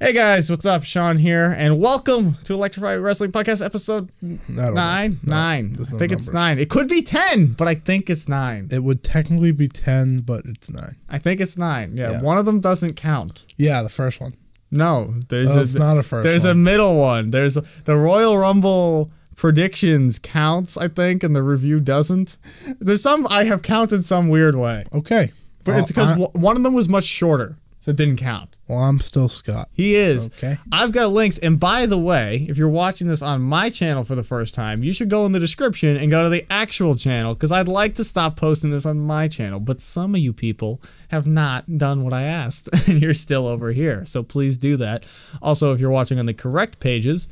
Hey guys, what's up? Sean here, and welcome to Elektrify Wrestling Podcast episode 9. I think it's 9. It could be 10, but I think it's 9. It would technically be 10, but it's 9. I think it's 9. Yeah, one of them doesn't count. Yeah, the first one. No, it's not a first. There's a middle one. There's the Royal Rumble predictions counts, I think, and the review doesn't. There's some I have counted some weird way. Okay, but it's because one of them was much shorter, so it didn't count. Well, I'm still Scott. He is. Okay. I've got links. And by the way, if you're watching this on my channel for the first time, you should go in the description and go to the actual channel, because I'd like to stop posting this on my channel. But some of you people have not done what I asked, and you're still over here. So please do that. Also, if you're watching on the correct pages,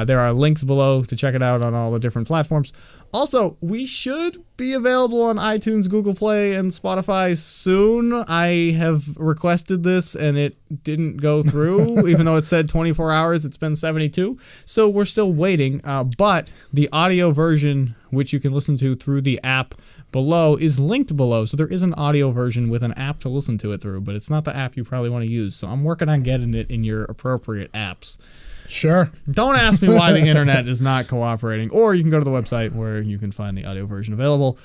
there are links below to check it out on all the different platforms. Also, we should be available on iTunes, Google Play, and Spotify soon. I have requested this, and it didn't go through. Even though it said 24 hours, it's been 72. So we're still waiting. But the audio version, which you can listen to through the app below, is linked below. So there is an audio version with an app to listen to it through, but it's not the app you probably want to use. So I'm working on getting it in your appropriate apps. Sure. Don't ask me why the internet is not cooperating, or you can go to the website where you can find the audio version available,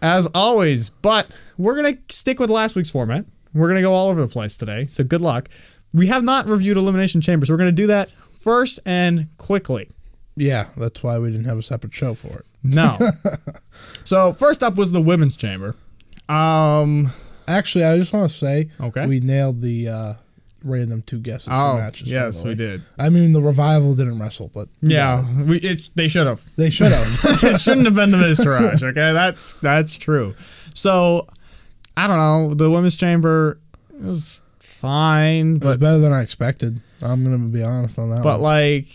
as always. But we're going to stick with last week's format. We're going to go all over the place today, so good luck. We have not reviewed Elimination Chamber, so we're going to do that first and quickly. Yeah, that's why we didn't have a separate show for it. No. So first up was the Women's Chamber. Actually, I just want to say, okay, we nailed the random 2 guesses for matches. Yes, we did. I mean, the Revival didn't wrestle, but yeah, they should have. They should have. It shouldn't have been the Miz Taraj. Okay, that's true. So I don't know. The Women's Chamber was fine, but it was better than I expected. I'm gonna be honest on that. But one. like,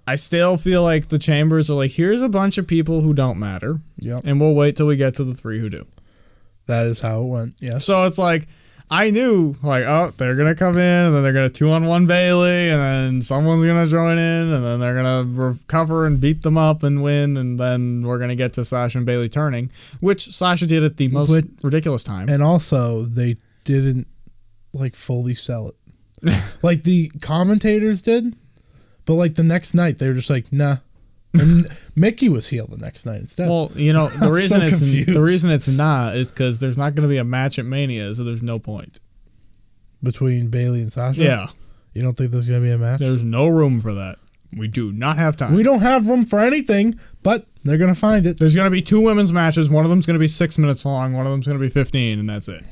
I still feel like the Chambers are like, here's a bunch of people who don't matter. Yep. And we'll wait till we get to the 3 who do. That is how it went. Yeah. So it's like, I knew, like, oh, they're going to come in, and then they're going to 2-on-1 Bailey, and then someone's going to join in, and then they're going to recover and beat them up and win, and then we're going to get to Sasha and Bailey turning, which Sasha did at the most ridiculous time. And also, they didn't, like, fully sell it. Like, the commentators did, but, like, the next night, they were just like, nah. And Mickey was healed the next night instead. Well, you know, the reason it's not is because there's not going to be a match at Mania, so there's no point. Between Bailey and Sasha? Yeah. You don't think there's going to be a match? There's no room for that. We do not have time. We don't have room for anything, but they're going to find it. There's going to be 2 women's matches. One of them's going to be 6 minutes long. One of them's going to be 15, and that's it.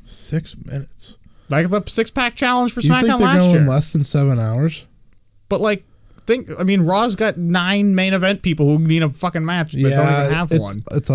6 minutes? Like the 6-pack challenge for SmackDown last year. You think they're going less than 7 hours? But, like, Raw's got 9 main event people who need a fucking match that don't even have one. It's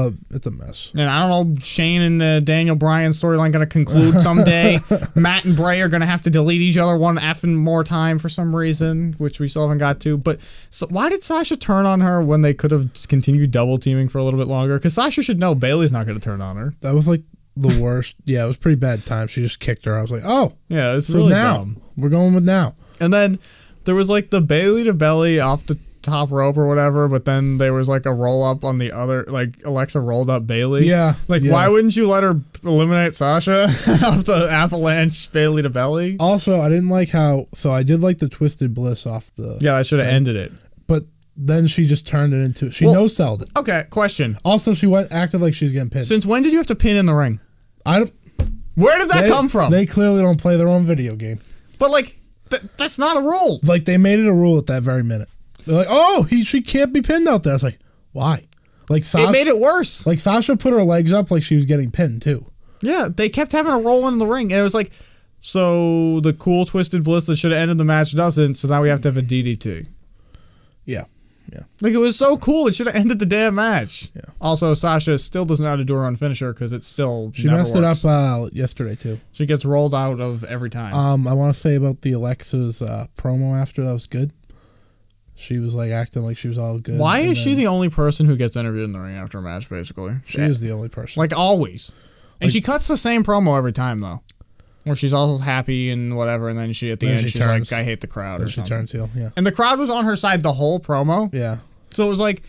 a mess. And I don't know, Shane and Daniel Bryan storyline going to conclude someday. Matt and Bray are going to have to delete each other one effing more time for some reason, which we still haven't got to. But so why did Sasha turn on her when they could have continued double teaming for a little bit longer? Because Sasha should know Bailey's not going to turn on her. That was like the worst. Yeah, it was a pretty bad time. She just kicked her. I was like, oh. Yeah, it's really dumb. We're going with now. And then there was like the Bailey to belly off the top rope or whatever, but then there was like a roll up on the other, like Alexa rolled up Bailey. Yeah. Like, why wouldn't you let her eliminate Sasha off the avalanche Bailey to belly? Also, I didn't like so I did like the Twisted Bliss off the. Yeah, I should have ended it. But then she just turned it into, she no-selled it. Okay, question. Also, she acted like she was getting pinned. Since when did you have to pin in the ring? Where did that come from? They clearly don't play their own video game. But like, that's not a rule. Like, they made it a rule at that very minute. They're like, oh, she can't be pinned out there. I was like, why? Like, Sasha, it made it worse. Like, Sasha put her legs up like she was getting pinned, too. Yeah, they kept having a roll in the ring. And it was like, so the cool Twisted Bliss that should have ended the match doesn't, so now we have to have a DDT. Yeah. Yeah. Like, it was so cool. It should have ended the damn match. Yeah. Also, Sasha still doesn't know how to do her own finisher because it still She messed it up yesterday, too. She gets rolled out of every time. I want to say about the Alexa's promo after. That was good. She was, like, acting like she was all good. Why is she the only person who gets interviewed in the ring after a match, basically? She is the only person. Like, always. And she cuts the same promo every time, though. Where she's all happy and whatever, and then at the end, she's like, I hate the crowd or something. She turns heel, yeah. And the crowd was on her side the whole promo. Yeah. So it was like,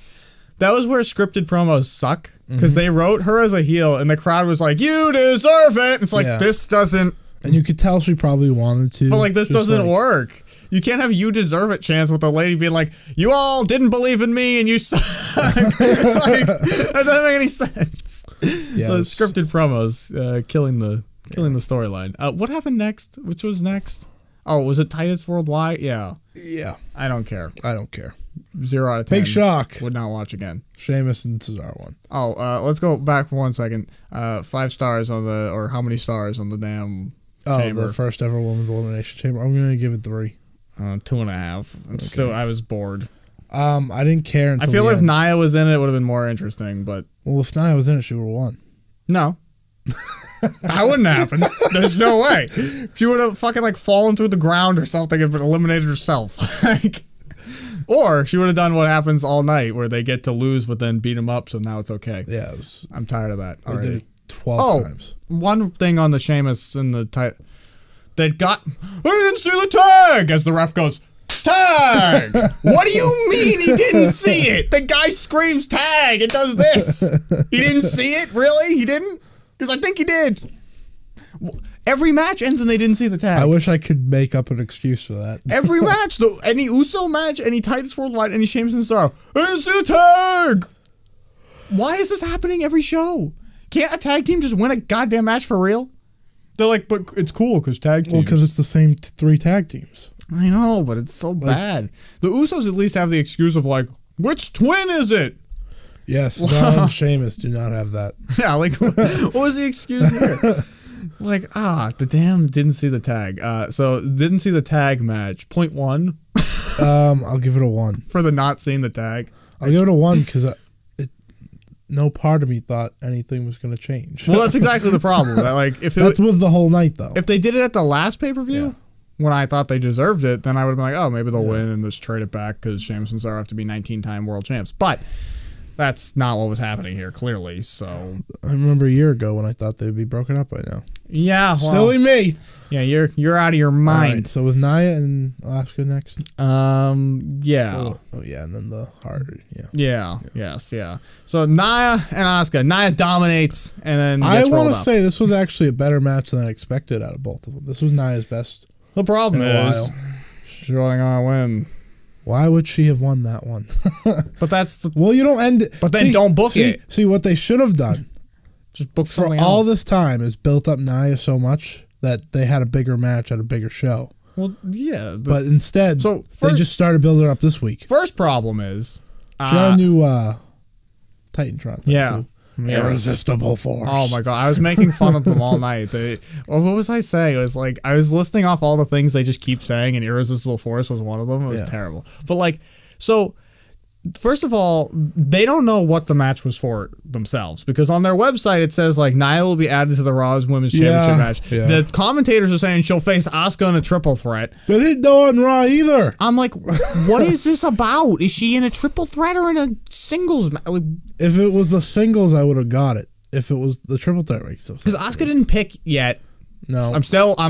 that was where scripted promos suck. Because they wrote her as a heel, and the crowd was like, you deserve it! It's like, this doesn't... And you could tell she probably wanted to. But, like, this doesn't work. You can't have "you deserve it" chants with a lady being like, "You all didn't believe in me and you suck." Like, that doesn't make any sense. Yeah, So scripted promos, killing the storyline. What happened next? Which was next? Oh, was it Titus Worldwide? Yeah. Yeah. I don't care. I don't care. 0 out of 10. Big shock. Would not watch again. Sheamus and Cesaro won. Oh, let's go back for 1 second. 5 stars on the, or how many stars on the damn chamber? The first ever women's elimination chamber. I'm gonna give it 3. 2.5. Okay. Still, I was bored. I didn't care until I feel the if end. Nia was in it, it would have been more interesting, but Well, if Nia was in it, she would have won. no. That wouldn't happen. There's no way. She would have fucking like fallen through the ground or something and eliminated herself. Like, or she would have done what happens all night, where they get to lose but then beat them up, so now it's okay. Yeah, I'm tired of that they already. did it 12 times. One thing on the Sheamus in the I didn't see the tag as the ref goes, tag! What do you mean he didn't see it? The guy screams tag and does this. He didn't see it? Really? He didn't? Because I think he did. Every match ends and they didn't see the tag. I wish I could make up an excuse for that. Every match, any Uso match, any Titus Worldwide, any Sheamus and Cesaro, I didn't see the tag! Why is this happening every show? Can't a tag team just win a goddamn match for real? They're like, but it's cool because tag teams. Well, because it's the same 3 tag teams. I know, but it's so bad. The Usos at least have the excuse of like, which twin is it? Yes, Cesaro and Sheamus do not have that. Yeah, like, what was the excuse here? Like, the damn didn't see the tag. So didn't see the tag match. 0.1. I'll give it a 1. For the not seeing the tag. I'll give it a 1 because no part of me thought anything was going to change. Well, that's exactly the problem. Like, That's with the whole night, though. If they did it at the last pay-per-view, Yeah. when I thought they deserved it, then I would have been like, oh, maybe they'll win and just trade it back because Sheamus and Cesaro have to be 19-time world champs. But that's not what was happening here, clearly. So I remember a year ago when I thought they'd be broken up by now. yeah, well, Silly me. Yeah, you're out of your mind. Right, so with Nia and Asuka next. Yeah. Oh yeah, and then the Hart. Yeah. Yeah. Yes. Yeah. So Nia and Asuka. Nia dominates, and then I gets want rolled to up. say this was actually a better match than I expected out of both of them. This was Nia's best. The problem in a is, while. she's only gonna win. Why would she have won that one? But that's the. Well, you don't end it. But then don't book it. See what they should have done Just book for something all else. this time is built up Nia so much that they had a bigger match at a bigger show. Well, yeah. But instead, So, they just started building her up this week. First problem is, She got a new Titantron thing, yeah. too. Yeah. Irresistible force. Oh my god, I was making fun of them all night. What was I saying? It was like I was listing off all the things they just keep saying, and irresistible force was one of them. It was terrible. But like, so first of all, they don't know what the match was for themselves because on their website it says like Nia will be added to the Raw's Women's Championship match. Yeah. The commentators are saying she'll face Asuka in a triple threat. They didn't know on Raw either. I'm like, what is this about? Is she in a triple threat or in a singles match? Like, If it was the singles, I would have got it. If it was the triple threat, makes no sense. because Asuka didn't pick yet. No. I'm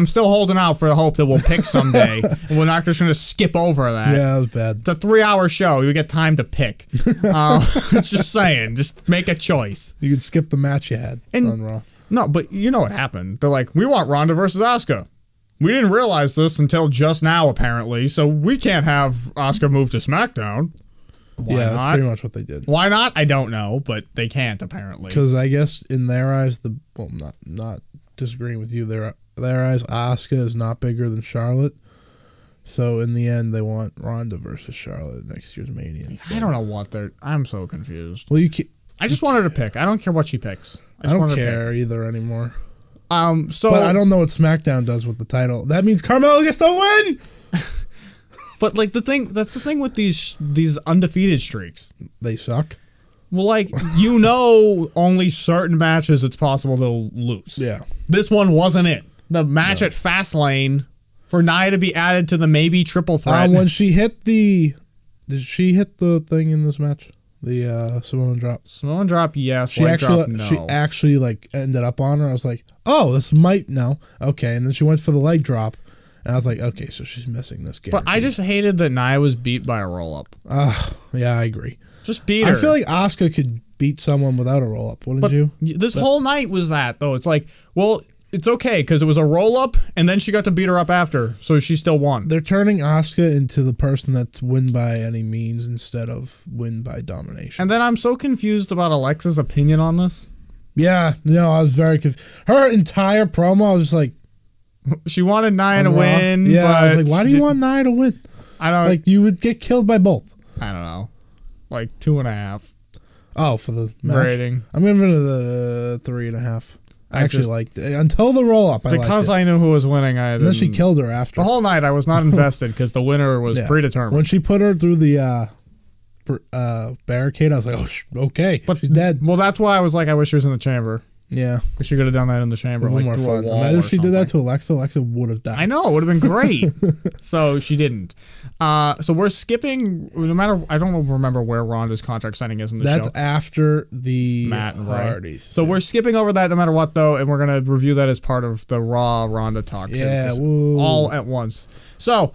still holding out for the hope that we'll pick someday. And we're not just going to skip over that. Yeah, that was bad. It's a 3-hour show. You get time to pick. Just saying. Just make a choice. You could skip the match you had on Raw. No, but you know what happened. They're like, we want Ronda versus Asuka. We didn't realize this until just now, apparently, so we can't have Asuka move to SmackDown. Why That's not? pretty much what they did. Why not? I don't know, but they can't, apparently. Because I guess in their eyes, not disagreeing with you, their eyes, Asuka is not bigger than Charlotte. So in the end, they want Ronda versus Charlotte next year's Mania instead. I don't know what they're... I'm so confused. Well, I just want her to pick. I don't care what she picks. I don't care either anymore. So, But I don't know what SmackDown does with the title. That means Carmella gets to win! But like that's the thing with these undefeated streaks. They suck. Well, like only certain matches it's possible they'll lose. Yeah. This one wasn't it. The match at Fastlane for Nia to be added to the maybe triple threat. When she hit did she hit the thing in this match? The Samoan drop. Samoan drop, yes. She actually like ended up on her. I was like, oh, this might okay. And then she went for the leg drop. And I was like, okay, so she's missing this game. But I just hated that Nia was beat by a roll-up. Yeah, I agree. Just beat her. I feel like Asuka could beat someone without a roll-up, wouldn't you? This whole night was that, though. It's like, well, it's okay because it was a roll-up, and then she got to beat her up after, so she still won. They're turning Asuka into the person that's win by any means instead of win by domination. And then I'm so confused about Alexa's opinion on this. Yeah, no, I was very confused. Her entire promo, I was just like... She wanted Nia to win, yeah, but I was like, why do you want Nia to win? I don't... Like, you would get killed by both. I don't know. Like 2.5. Oh, for the match? Rating. I'm giving it the 3.5. I actually liked it. Until the roll-up, I liked it. Because I knew who was winning, I didn't... And then she killed her after. The whole night, I was not invested because the winner was predetermined. When she put her through the barricade, I was like, oh, okay, but she's dead. Well, that's why I was like, I wish she was in the chamber. Yeah. But she could have done that in the chamber, like, more through fun. a wall. Imagine if she did that to Alexa. Alexa would have died. I know. It would have been great. So she didn't. So we're skipping, no matter, I don't remember where Ronda's contract signing is in the show. That's after the Matt and Hardys. So we're skipping over that no matter what, though, and we're going to review that as part of the Raw Ronda talk, too. Yeah. All at once. So,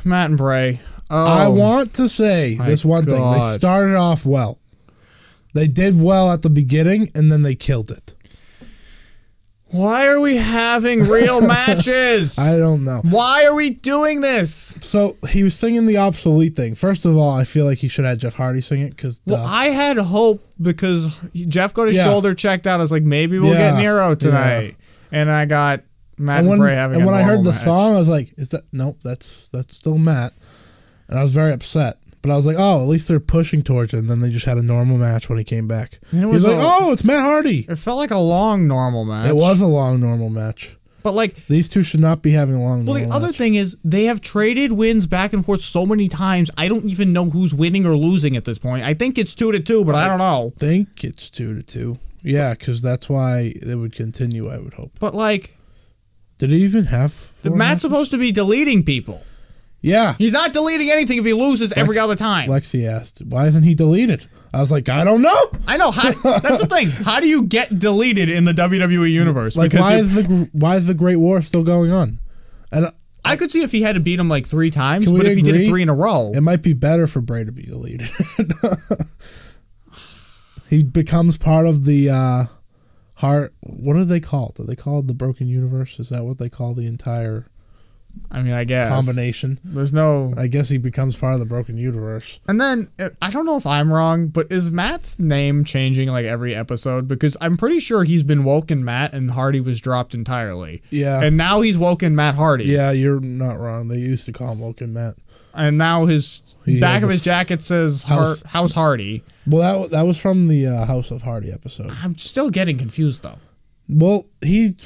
Matt and Bray. Oh, I want to say this one thing. They started off well. They did well at the beginning, and then they killed it. Why are we having real matches? I don't know. Why are we doing this? So he was singing the obsolete thing. First of all, I feel like he should have Jeff Hardy sing it because. Well, I had hope because Jeff got his shoulder checked out. I was like, maybe we'll get Nero tonight, and I got Matt and Bray having. And when I heard the match. song, I was like, "Is that nope? That's still Matt," and I was very upset. But I was like, oh, at least they're pushing towards it. And then they just had a normal match when he came back. He was like, oh, it's Matt Hardy. It felt like a long normal match. It was a long normal match. But like these two should not be having a long normal match. Well, the other thing is they have traded wins back and forth so many times. I don't even know who's winning or losing at this point. I think it's 2-2, but I don't know. I think it's 2-2. Yeah, because that's why it would continue, I would hope. But like... Did he even have... Matt's supposed to be deleting people. Yeah. He's not deleting anything if he loses every other time. Lexi asked, why isn't he deleted? I was like, I don't know. I know. That's the thing. How do you get deleted in the WWE universe? Like, why is the Great War still going on? And I could see if he had to beat him like 3 times, but if he did it 3 in a row... It might be better for Bray to be deleted. He becomes part of the heart... What are they called? Are they called the Broken Universe? Is that what they call the entire... I mean, I guess. Combination. There's no... I guess he becomes part of the Broken Universe. And then, I don't know if I'm wrong, but is Matt's name changing like every episode? Because I'm pretty sure he's been Woken Matt and Hardy was dropped entirely. Yeah. And now he's Woken Matt Hardy. Yeah, you're not wrong. They used to call him Woken Matt. And now his back of his jacket says House Hardy. Well, that was from the House of Hardy episode. I'm still getting confused, though. Well, he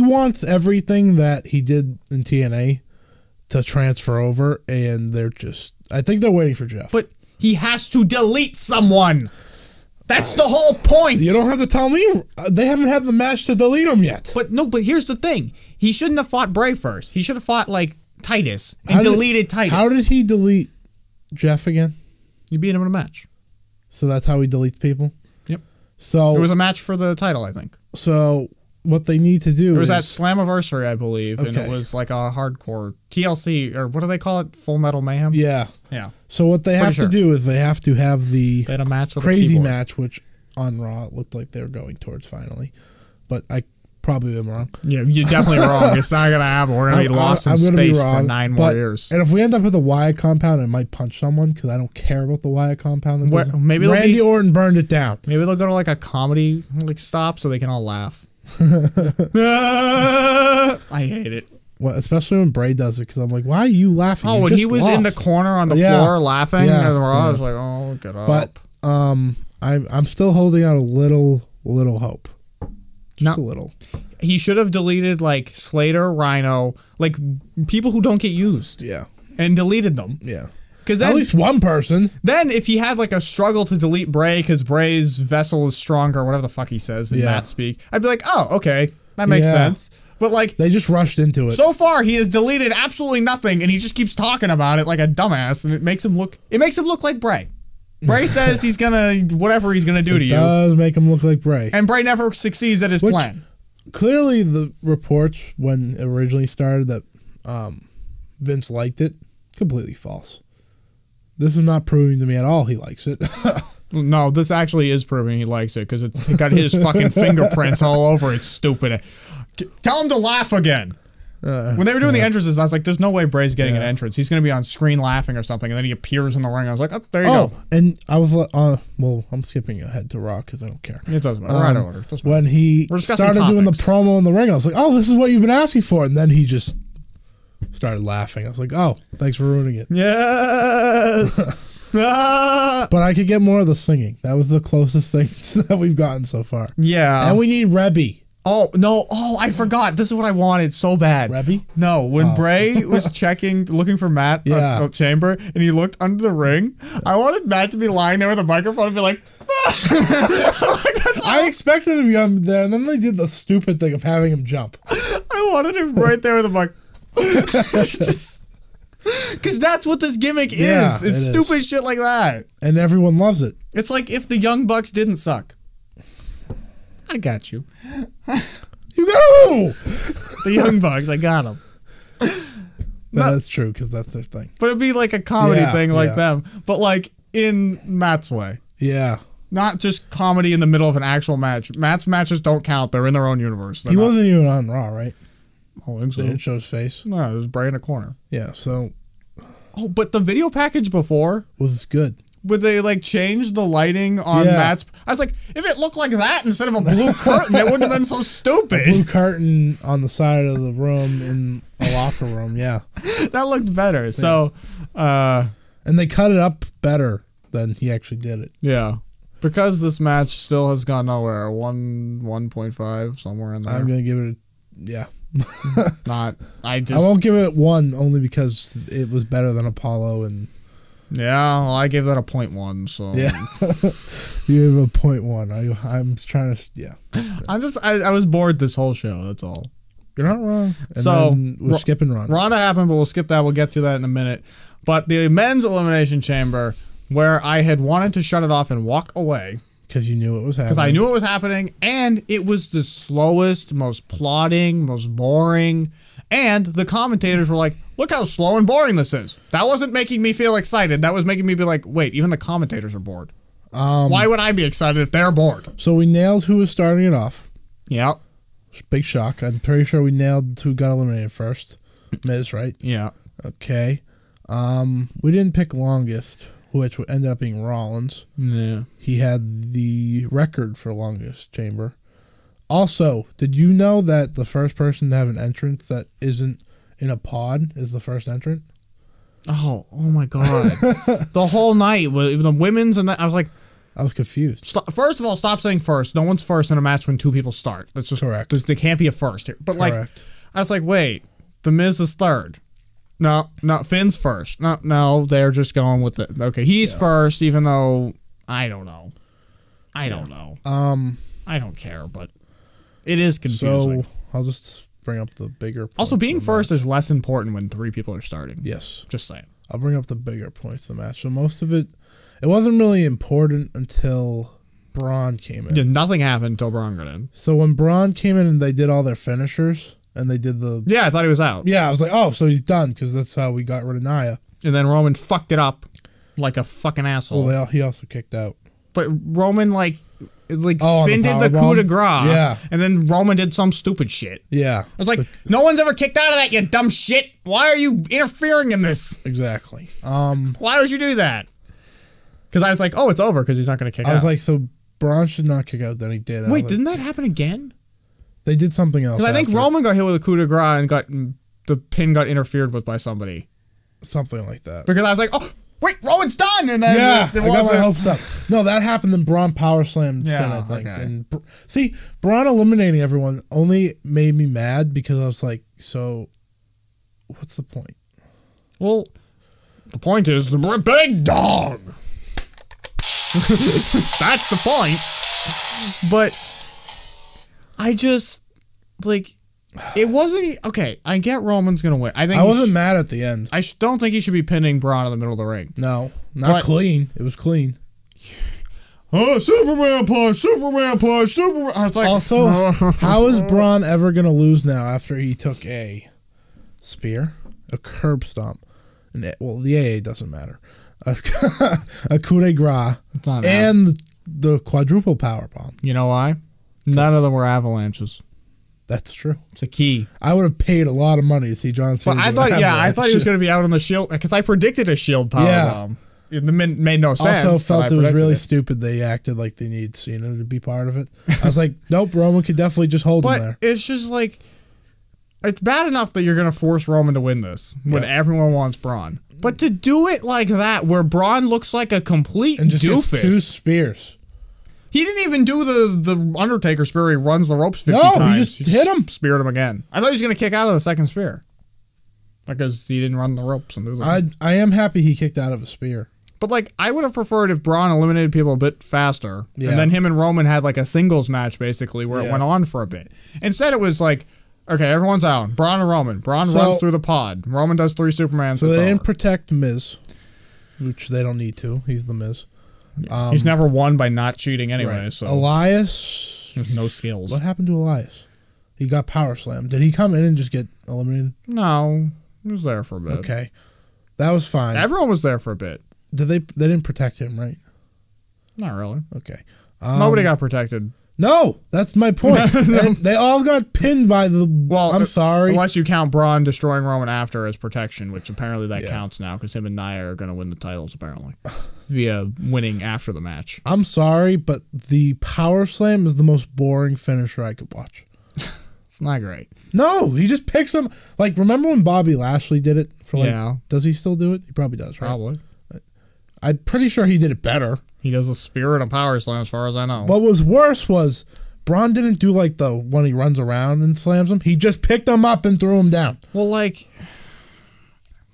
wants everything that he did in TNA to transfer over, and I think they're waiting for Jeff. But he has to delete someone. That's the whole point. You don't have to tell me. They haven't had the match to delete him yet. But here's the thing. He shouldn't have fought Bray first. He should have fought, like, Titus and deleted Titus. How did he delete Jeff again? You beat him in a match. So that's how he deletes people? Yep. So it was a match for the title, I think. So what they need to do It was at Slammiversary, I believe, and it was like a hardcore TLC, or what do they call it? Full Metal Mayhem? Yeah. Yeah. So what they have to do is they have to have the they had a match with crazy match, which on Raw it looked like they were going towards finally. But I probably am wrong. Yeah, you're definitely wrong. It's not going to happen. We're going to be lost in space for 9 more years. And if we end up with a Wyatt compound, it might punch someone because I don't care about the Wyatt compound. Maybe Randy Orton burned it down. Maybe they'll go to like a comedy stop so they can all laugh. I hate it. Well, especially when Bray does it, because I'm like, why are you laughing? Oh, when he was in the corner on the floor laughing, I was like, oh, get up. But I'm still holding out a little hope. Just a little. He should have deleted like Slater, Rhino, like people who don't get used. Yeah. And deleted them. Yeah. Because at least one person. Then if he had like a struggle to delete Bray because Bray's vessel is stronger, whatever the fuck he says in that speak, I'd be like, oh, okay, that makes sense. But like they just rushed into it. So far, he has deleted absolutely nothing, and he just keeps talking about it like a dumbass, and it makes him look like Bray. Bray says he's gonna whatever he's gonna do to you. It does make him look like Bray, and Bray never succeeds at his plan. Clearly, the reports when it originally started that Vince liked it, completely false. This is not proving to me at all he likes it. No, this actually is proving he likes it because it's got his fucking fingerprints all over it. Stupid. Tell him to laugh again. When they were doing the entrances, I was like, there's no way Bray's getting an entrance. He's going to be on screen laughing or something, and then he appears in the ring. I was like, oh, there you go. And I was well, I'm skipping ahead to Raw because I don't care. It doesn't matter. We're out of order. When he started doing the promo in the ring, I was like, oh, this is what you've been asking for. And then he just started laughing. I was like, oh, thanks for ruining it. Yes. But I could get more of the singing. That was the closest thing that we've gotten so far. Yeah. And we need Rebby. Oh, no. Oh, I forgot. This is what I wanted so bad. Rebby? No, when Bray was looking for Matt at the chamber, and he looked under the ring, I wanted Matt to be lying there with a microphone and be like, I expected him to be on there, and then they did the stupid thing of having him jump. I wanted him right there with a mic. Because that's what this gimmick is. Yeah, it's stupid shit like that. And everyone loves it. It's like if the Young Bucks didn't suck. I got you. You go! The Young Bucks, I got them. No, that's true, because that's their thing. But it'd be like a comedy thing like them. But like in Matt's way. Yeah. Not just comedy in the middle of an actual match. Matt's matches don't count. They're in their own universe. He wasn't even on Raw, right? I think so. They didn't show his face? No, it was Bray in a corner. Yeah, so... Oh, but the video package before... was good. Would they like change the lighting on Matt's? I was like, if it looked like that instead of a blue curtain, it wouldn't have been so stupid. A blue curtain on the side of the room in a locker room, yeah. That looked better. Yeah. So, and they cut it up better than he actually did it. Yeah, because this match still has gone nowhere. 1.5 somewhere in there. I'm gonna give it I won't give it 1 only because it was better than Apollo and. Yeah, well, I gave that a 0.1, so... Yeah. You have a 0.1. I'm trying to... Yeah. I was bored this whole show, that's all. You're not wrong. And so, we're skipping Ronda. Ronda happened, but we'll skip that. We'll get to that in a minute. But the men's elimination chamber, where I had wanted to shut it off and walk away... Because you knew it was happening. Because I knew it was happening, and it was the slowest, most plodding, most boring... And the commentators were like, look how slow and boring this is. That wasn't making me feel excited. That was making me be like, wait, even the commentators are bored. Why would I be excited if they're bored? So we nailed who was starting it off. Yeah. Big shock. I'm pretty sure we nailed who got eliminated first. Miz, right? Yeah. Okay. We didn't pick longest, which ended up being Rollins. Yeah. He had the record for longest chamber. Also, did you know that the first person to have an entrance that isn't in a pod is the first entrant? Oh my God. The whole night, even the women's and that, I was like... I was confused. First of all, stop saying first. No one's first in a match when 2 people start. That's just correct. There can't be a first here. But correct. I was like, wait, The Miz is third. No, Finn's first. No, they're just going with it. Okay, he's first, even though, I don't know. I don't know. I don't care, but... It is confusing. So, I'll just bring up the bigger points. Also, being first is less important when 3 people are starting. Yes. Just saying. I'll bring up the bigger points of the match. So, most of it wasn't really important until Braun came in. Yeah, nothing happened until Braun got in. So, when Braun came in and they did all their finishers, and they did the... Yeah, I thought he was out. Yeah, I was like, oh, so he's done, because that's how we got rid of Nia. And then Roman fucked it up like a fucking asshole. Well, he also kicked out. But Roman, Finn did the coup de grace. Yeah. And then Roman did some stupid shit. Yeah. I was like, no one's ever kicked out of that, you dumb shit. Why are you interfering in this? Exactly. Why would you do that? Because I was like, oh, it's over because he's not going to kick out. I was like, so Braun should not kick out, then he did. Wait, didn't that happen again? They did something else. Because I think Roman got hit with a coup de grace and the pin got interfered with by somebody. Something like that. Because I was like, oh, wait, Roman's done! And then I got my hopes up. No, that happened, then Braun power slammed Finn, I think. Okay. And see, Braun eliminating everyone only made me mad because I was like, so, what's the point? Well, the point is the big dog. That's the point. But I just, it wasn't... Okay, I get Roman's going to win. I wasn't mad at the end. I don't think he should be pinning Braun in the middle of the ring. No, not clean. It was clean. Oh, Superman punch, Superman punch, Superman... I was like... Also, how is Braun ever going to lose now after he took a spear, a curb stomp? Well, the AA doesn't matter. a coup de grace, It's not and the quadruple power bomb. You know why? None of them were avalanches. That's true. It's a key. I would have paid a lot of money to see John Cena. But I thought he was going to be out on the shield because I predicted a shield power bomb. It made no sense. Also felt it was really stupid they acted like they needed Cena to be part of it. I was like, nope, Roman could definitely just hold him there. But it's just like, it's bad enough that you're going to force Roman to win this when everyone wants Braun. But to do it like that, where Braun looks like a complete and just doofus. Gets 2 spears. He didn't even do the Undertaker spear. He runs the ropes 50 times. No, he just hit him. Speared him again. I thought he was going to kick out of the second spear. Because he didn't run the ropes. And I am happy he kicked out of a spear. But, like, I would have preferred if Braun eliminated people a bit faster. Yeah. And then him and Roman had, like, a singles match, basically, where it went on for a bit. Instead, it was like, okay, everyone's out. Braun and Roman. Braun runs through the pod. Roman does 3 Supermans. So they didn't protect Miz, which they don't need to. He's the Miz. He's never won by not cheating anyway. Right. So Elias. There's no skills. What happened to Elias? He got power slammed. Did he come in and just get eliminated? No. He was there for a bit. Okay. That was fine. Everyone was there for a bit. They didn't protect him, right? Not really. Okay. Nobody got protected. No, that's my point. They all got pinned by the... Well, I'm sorry. Unless you count Braun destroying Roman after as protection, which apparently that counts now because him and Nia are going to win the titles, apparently, via winning after the match. I'm sorry, but the power slam is the most boring finisher I could watch. It's not great. No, he just picks him. Like, remember when Bobby Lashley did it? For Does he still do it? He probably does, right? Probably. I'm pretty sure he did it better. He does a spear and a power slam as far as I know. What was worse was Braun didn't do like the when he runs around and slams him. He just picked him up and threw him down. Well, like,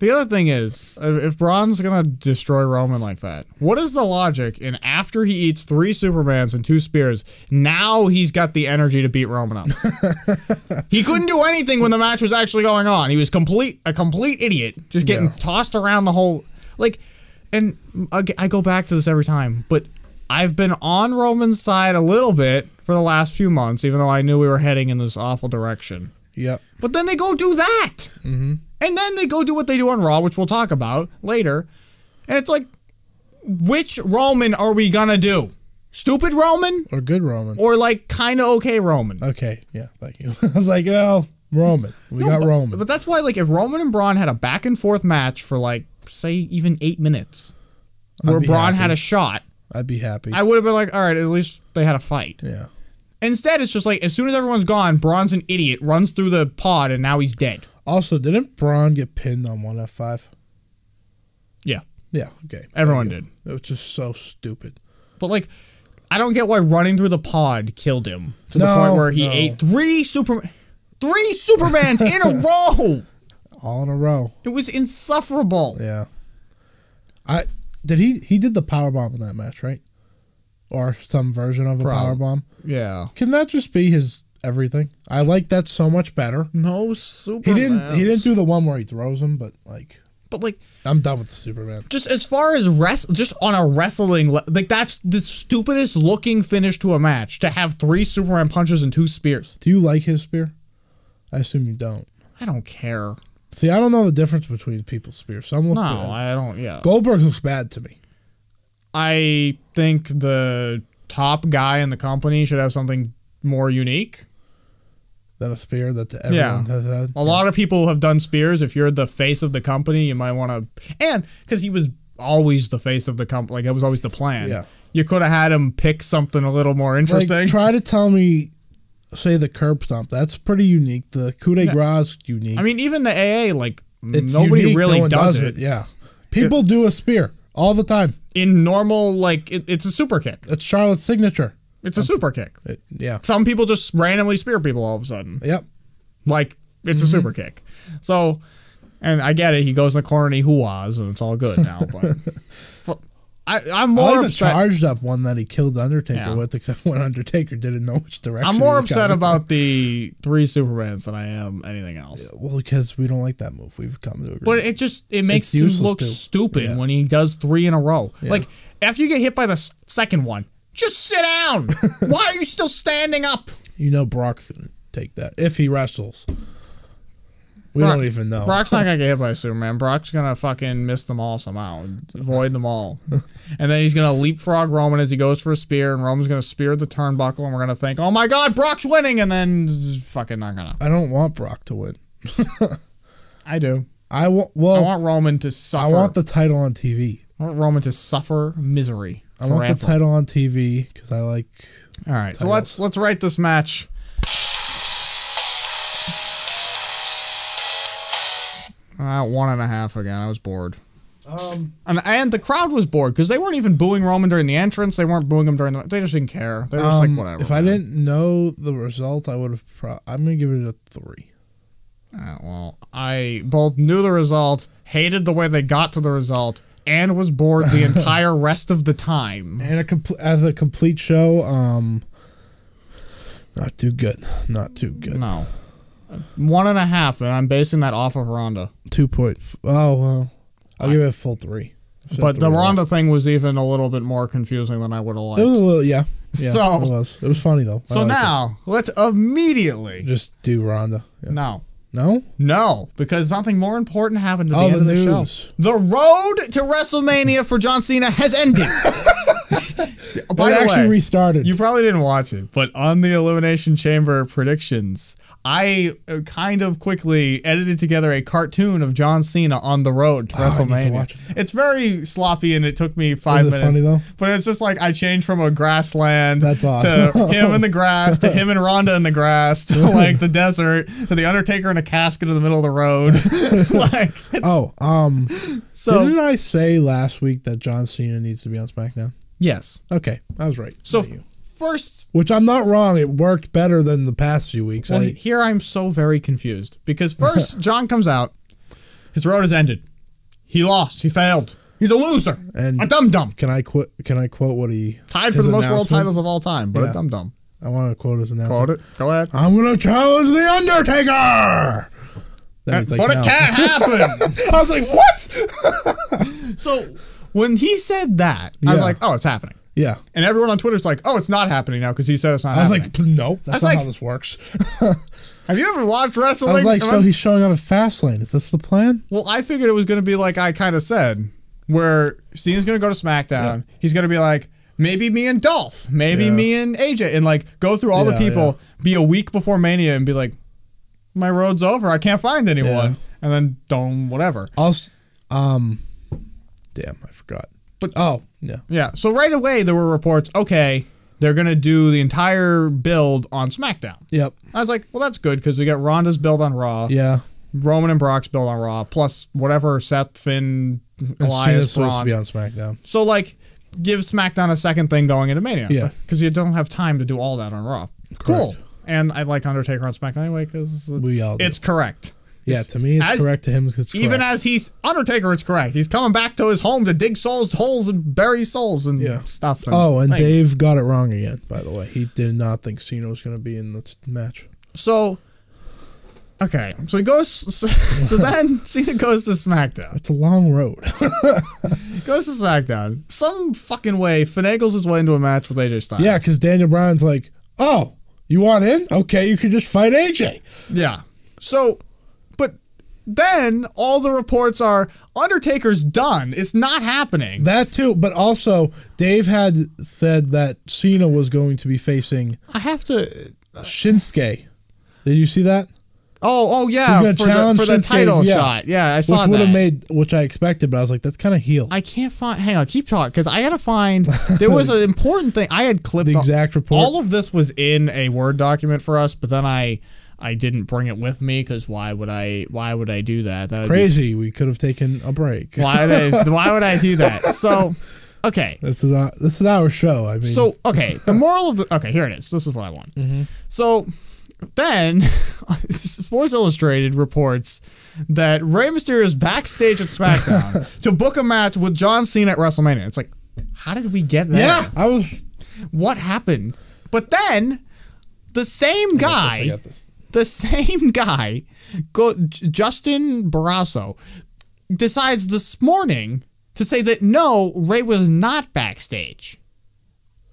the other thing is, if Braun's going to destroy Roman like that, what is the logic in after he eats 3 Supermans and 2 spears, now he's got the energy to beat Roman up? He couldn't do anything when the match was actually going on. He was a complete idiot, just getting tossed around the whole... Like... And I go back to this every time, but I've been on Roman's side a little bit for the last few months, even though I knew we were heading in this awful direction. Yep. But then they go do that. Mm-hmm. And then they go do what they do on Raw, which we'll talk about later. And it's like, which Roman are we going to do? Stupid Roman? Or good Roman? Or like kind of okay Roman? Okay, yeah, thank you. I was like, well, Roman. We got Roman. But that's why, like, if Roman and Braun had a back and forth match for like, say even 8 minutes where Braun had a shot, I'd be happy. I would have been like, all right, at least they had a fight. Yeah. Instead, it's just like, as soon as everyone's gone, Braun's an idiot, runs through the pod, and now he's dead. Also, didn't Braun get pinned on 1F5? Yeah. Yeah, okay. Everyone did. It was just so stupid. But, like, I don't get why running through the pod killed him to the point where he ate 3 Supermans in a row. All in a row. It was insufferable. Yeah. He did the powerbomb in that match, right? Or some version of a powerbomb. Yeah. Can that just be his everything? I like that so much better. No Superman. He didn't do the one where he throws him, but like I'm done with the Superman. Just as far as just on a wrestling, like that's the stupidest looking finish to a match, to have 3 Superman punches and 2 spears. Do you like his spear? I assume you don't. I don't care. See, I don't know the difference between people's spears. Some look good. I don't, Goldberg's looks bad to me. I think the top guy in the company should have something more unique than a spear that everyone has had. A lot of people have done spears. If you're the face of the company, you might want to... And because he was always the face of the company, like that was always the plan. Yeah. You could have had him pick something a little more interesting. Like, try to tell me... Say the curb stomp. That's pretty unique. The coup de grace is unique. I mean, even the AA, like, nobody unique. Really does it. Yeah. People do a spear all the time. In normal, like, it's a super kick. It's Charlotte's signature. It's a super kick. Yeah. Some people just randomly spear people all of a sudden. Yep. Like, it's a super kick. So, and I get it. He goes in the corner and he hoo-ahs, and it's all good now. But I'm more upset. The charged up one that he killed Undertaker with, except when Undertaker didn't know which direction. I'm more upset about the 3 Supermans than I am anything else. Yeah, well, because we don't like that move. We've come to agree. But it makes him look stupid when he does 3 in a row. Yeah. Like, after you get hit by the second one, just sit down. Why are you still standing up? You know Brock's going to take that if he wrestles. We don't even know. Brock's not gonna get hit by Superman. Brock's gonna fucking miss them all somehow, avoid them all, and then he's gonna leapfrog Roman as he goes for a spear, and Roman's gonna spear the turnbuckle, and we're gonna think, oh my god, Brock's winning, and then fucking not gonna. I don't want Brock to win. I do. I want Roman to suffer. I want the title on TV. I want Roman to suffer misery. I want the title on TV because I like. All right, titles. So let's rate this match. One and a half again. I was bored. And the crowd was bored because they weren't even booing Roman during the entrance. They weren't booing him during the. They just didn't care. They were just like whatever. If I didn't know the result, I would have. I'm gonna give it a 3. Well, I both knew the result, hated the way they got to the result, and was bored the entire rest of the time. And as a complete show, not too good. Not too good. No. 1.5, and I'm basing that off of Ronda. 2 point. Oh, well. I'll give it a full 3. But the Ronda thing was even a little bit more confusing than I would have liked. It was a little, yeah. So, it was. It was funny, though. So now, let's immediately... just do Ronda. Yeah. No. No? No, because something more important happened at the end of the news. show. The road to WrestleMania for John Cena has ended. By the way, actually restarted. You probably didn't watch it, but on the Elimination Chamber predictions, I kind of quickly edited together a cartoon of John Cena on the road to WrestleMania. I need to watch it. It's very sloppy, and it took me 5 minutes. Is it funny, though? But it's just like I changed from a grassland That's to him in the grass, to him and Ronda in the grass, to like the desert, to the Undertaker in a casket in the middle of the road. So didn't I say last week that John Cena needs to be on SmackDown? Yes. Okay, I was right. So first, which I'm not wrong. It worked better than the past few weeks. Well, here I'm so very confused because first John comes out, his road has ended. He lost. He failed. He's a loser. And a dum-dum. Can I quote what he tied for the most world titles of all time, but a dum-dum. I want to quote his announcement. Quote it. Go ahead. I'm going to challenge the Undertaker. But it can't happen. I was like, what? So when he said that, I was like, oh, it's happening. Yeah. And everyone on Twitter's like, oh, it's not happening now because he said it's not happening. I was like, nope, that's not how this works. Have you ever watched wrestling? I was like, so he's showing up at Fastlane. Is this the plan? Well, I figured it was going to be like I kind of said, where Cena's going to go to SmackDown. Yeah. He's going to be like, maybe me and Dolph, maybe me and AJ, and like go through all the people, be a week before Mania and be like, my road's over. I can't find anyone. Yeah. And then don't whatever. Also, damn, I forgot. But yeah. So right away there were reports. Okay, they're gonna do the entire build on SmackDown. Yep. I was like, well, that's good because we got Ronda's build on Raw. Yeah. Roman and Brock's build on Raw, plus whatever Seth, Finn, Elias, Braun. Supposed to be on SmackDown. So like, give SmackDown a second thing going into Mania. Yeah. Because you don't have time to do all that on Raw. Correct. Cool. And I like Undertaker on SmackDown anyway because it's correct. Yeah, to me it's correct. To him it's correct. Even as he's Undertaker, it's correct. He's coming back to his home to dig holes and bury souls and stuff. And Dave got it wrong again, by the way. He did not think Cena was going to be in the match. So, okay. So he goes, so then Cena goes to SmackDown. It's a long road. Goes to SmackDown. Some fucking way finagles his way into a match with AJ Styles. Yeah, because Daniel Bryan's like, oh, you want in? Okay, you can just fight AJ. Yeah. So, but then all the reports are Undertaker's done. It's not happening. That too, but also Dave had said that Cena was going to be facing Shinsuke. Did you see that? Oh yeah, for the title shot. Yeah, I saw that. Which would have made, which I expected, but I was like, that's kind of heel. I can't find. Hang on, keep talking, because I had to find. There was an important thing. I had clipped the exact report. All of this was in a Word document for us, but then I didn't bring it with me because why would I do that? That would crazy. We could have taken a break. Why would I do that? So, okay. This is our show. I mean. So, okay. The moral of the here it is. This is what I want. Mm-hmm. So. Then, Sports Illustrated reports that Rey Mysterio is backstage at SmackDown to book a match with John Cena at WrestleMania. It's like, how did we get there? Yeah, what happened? But then, the same guy, Justin Barrasso, decides this morning to say that no, Rey was not backstage.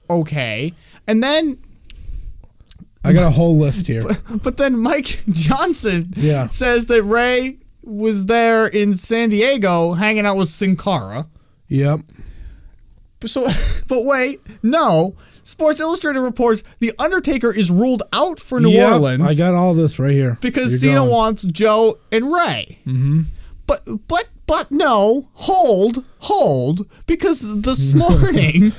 Okay, and then I got a whole list here. But then Mike Johnson Yeah. says that Ray was there in San Diego hanging out with Sin Cara. Yep. So, but wait, no. Sports Illustrated reports The Undertaker is ruled out for New Orleans. I got all this right here. Because Cena wants Joe and Ray. Mm-hmm. But no, hold, because this morning,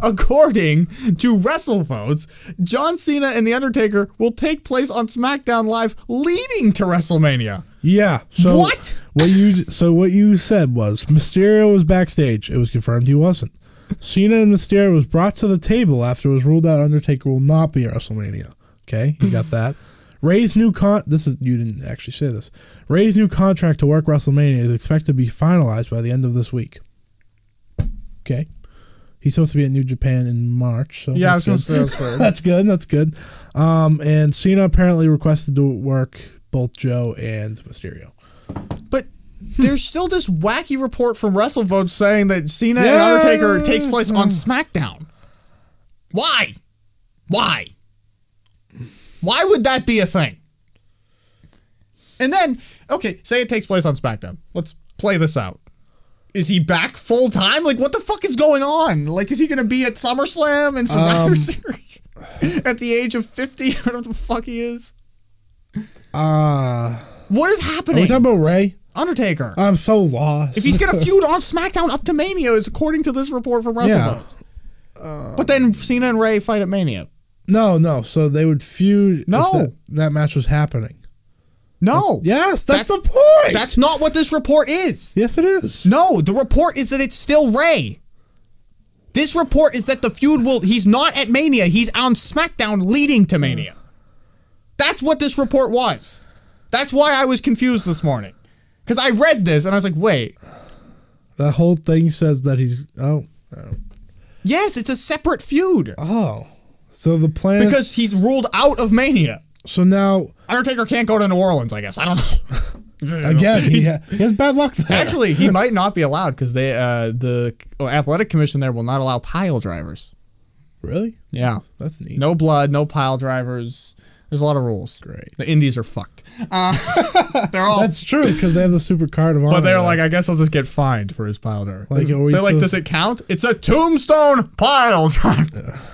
according to WrestleVotes, John Cena and The Undertaker will take place on SmackDown Live leading to WrestleMania. Yeah. So what? What you said was Mysterio was backstage. It was confirmed he wasn't. Cena and Mysterio was brought to the table after it was ruled out Undertaker will not be at WrestleMania. Okay, you got that. Ray's new you didn't actually say this. Ray's new contract to work WrestleMania is expected to be finalized by the end of this week. Okay. He's supposed to be at New Japan in March. So yeah, I was going to say that's good. That's good. And Cena apparently requested to work both Joe and Mysterio. But there's still this wacky report from WrestleVotes saying that Cena and Undertaker takes place on SmackDown. Why? Why would that be a thing? And then, okay, say it takes place on SmackDown. Let's play this out. Is he back full time? Like, what the fuck is going on? Like, is he going to be at SummerSlam and Survivor Series at the age of 50? Whatever the fuck he is. What is happening? Are we talking about Ray? Undertaker. I'm so lost. If he's going to feud on SmackDown up to Mania, is according to this report from WrestleVote. Yeah. But then Cena and Ray fight at Mania. No. So they would feud No. if that match was happening. No. Yes, that's the point. That's not what this report is. Yes, it is. No, the report is that it's still Ray. This report is that the feud he's not at Mania. He's on SmackDown leading to Mania. That's what this report was. That's why I was confused this morning. Because I read this and I was like, wait. The whole thing says that he's... Oh. Yes, it's a separate feud. Oh. So the plan because he's ruled out of Mania. So now... Undertaker can't go to New Orleans, I guess. I don't know. Again, he has bad luck there. Actually, he might not be allowed because the athletic commission there will not allow pile drivers. Really? Yeah. That's neat. No blood, no pile drivers. There's a lot of rules. Great. The Indies are fucked. They're all... That's true, because they have the super card of honor. But they're like, I guess I'll just get fined for his pile driver. Like, they're like, does it count? It's a tombstone pile driver.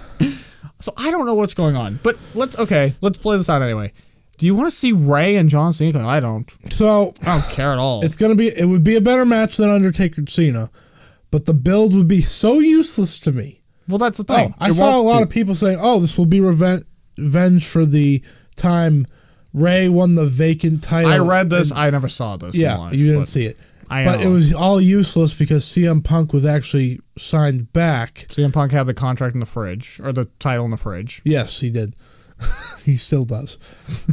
So I don't know what's going on. But let's play this out anyway. Do you want to see Ray and John Cena? Because I don't. So I don't care at all. It would be a better match than Undertaker and Cena, but the build would be so useless to me. Well, that's the thing. I saw a lot of people saying, "Oh, this will be revenge for the time Ray won the vacant title." I read this. I never saw this. Yeah, you didn't see it. But it was all useless because CM Punk was actually signed back. CM Punk had the contract in the fridge, or the title in the fridge. Yes, he did. He still does.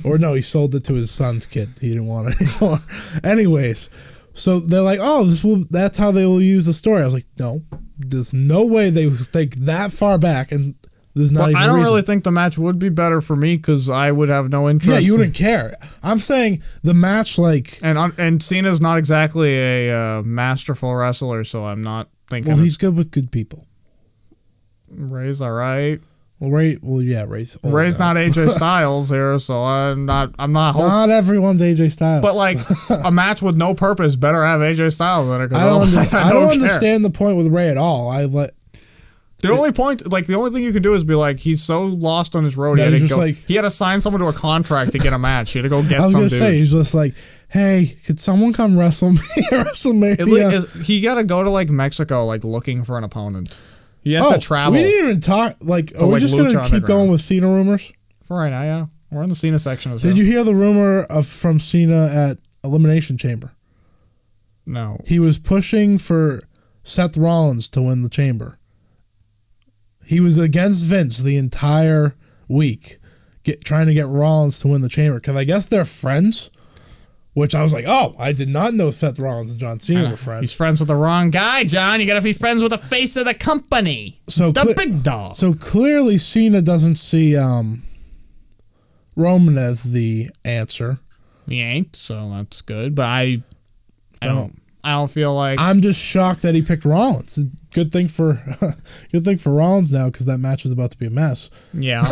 Or no, he sold it to his son's kid. He didn't want it anymore. Anyways, so they're like, oh, that's how they will use the story. I was like, no, there's no way they would think that far back, and there's not even I don't reason. really think the match would be better for me because I would have no interest. Yeah, you wouldn't care. I'm saying the match, like... And Cena's not exactly a masterful wrestler, so I'm not thinking... Well, he's good with good people. Ray's all right. Ray's old not AJ Styles here, so I'm not Not everyone's AJ Styles. But like a match with no purpose better have AJ Styles in it. I don't understand the point with Ray at all. The only thing you can do is be like, he's so lost on his road. He had to sign someone to a contract to get a match. He had to go get some dude. I was gonna say, he's just like, hey, could someone come wrestle me at WrestleMania? He got to go to like Mexico, like looking for an opponent. He has to travel. We didn't even talk. Are we just gonna keep going with Cena rumors? For right now, yeah. We're in the Cena section as well. Did you hear the rumor from Cena at Elimination Chamber? No. He was pushing for Seth Rollins to win the Chamber. He was against Vince the entire week, trying to get Rollins to win the Chamber. Because I guess they're friends, which I was like, oh, I did not know Seth Rollins and John Cena were friends. He's friends with the wrong guy, John. You got to be friends with the face of the company. The big dog. So clearly Cena doesn't see Roman as the answer. He ain't, so that's good. But I don't feel like... I'm just shocked that he picked Rollins. good thing for Rollins now because that match is about to be a mess. Yeah.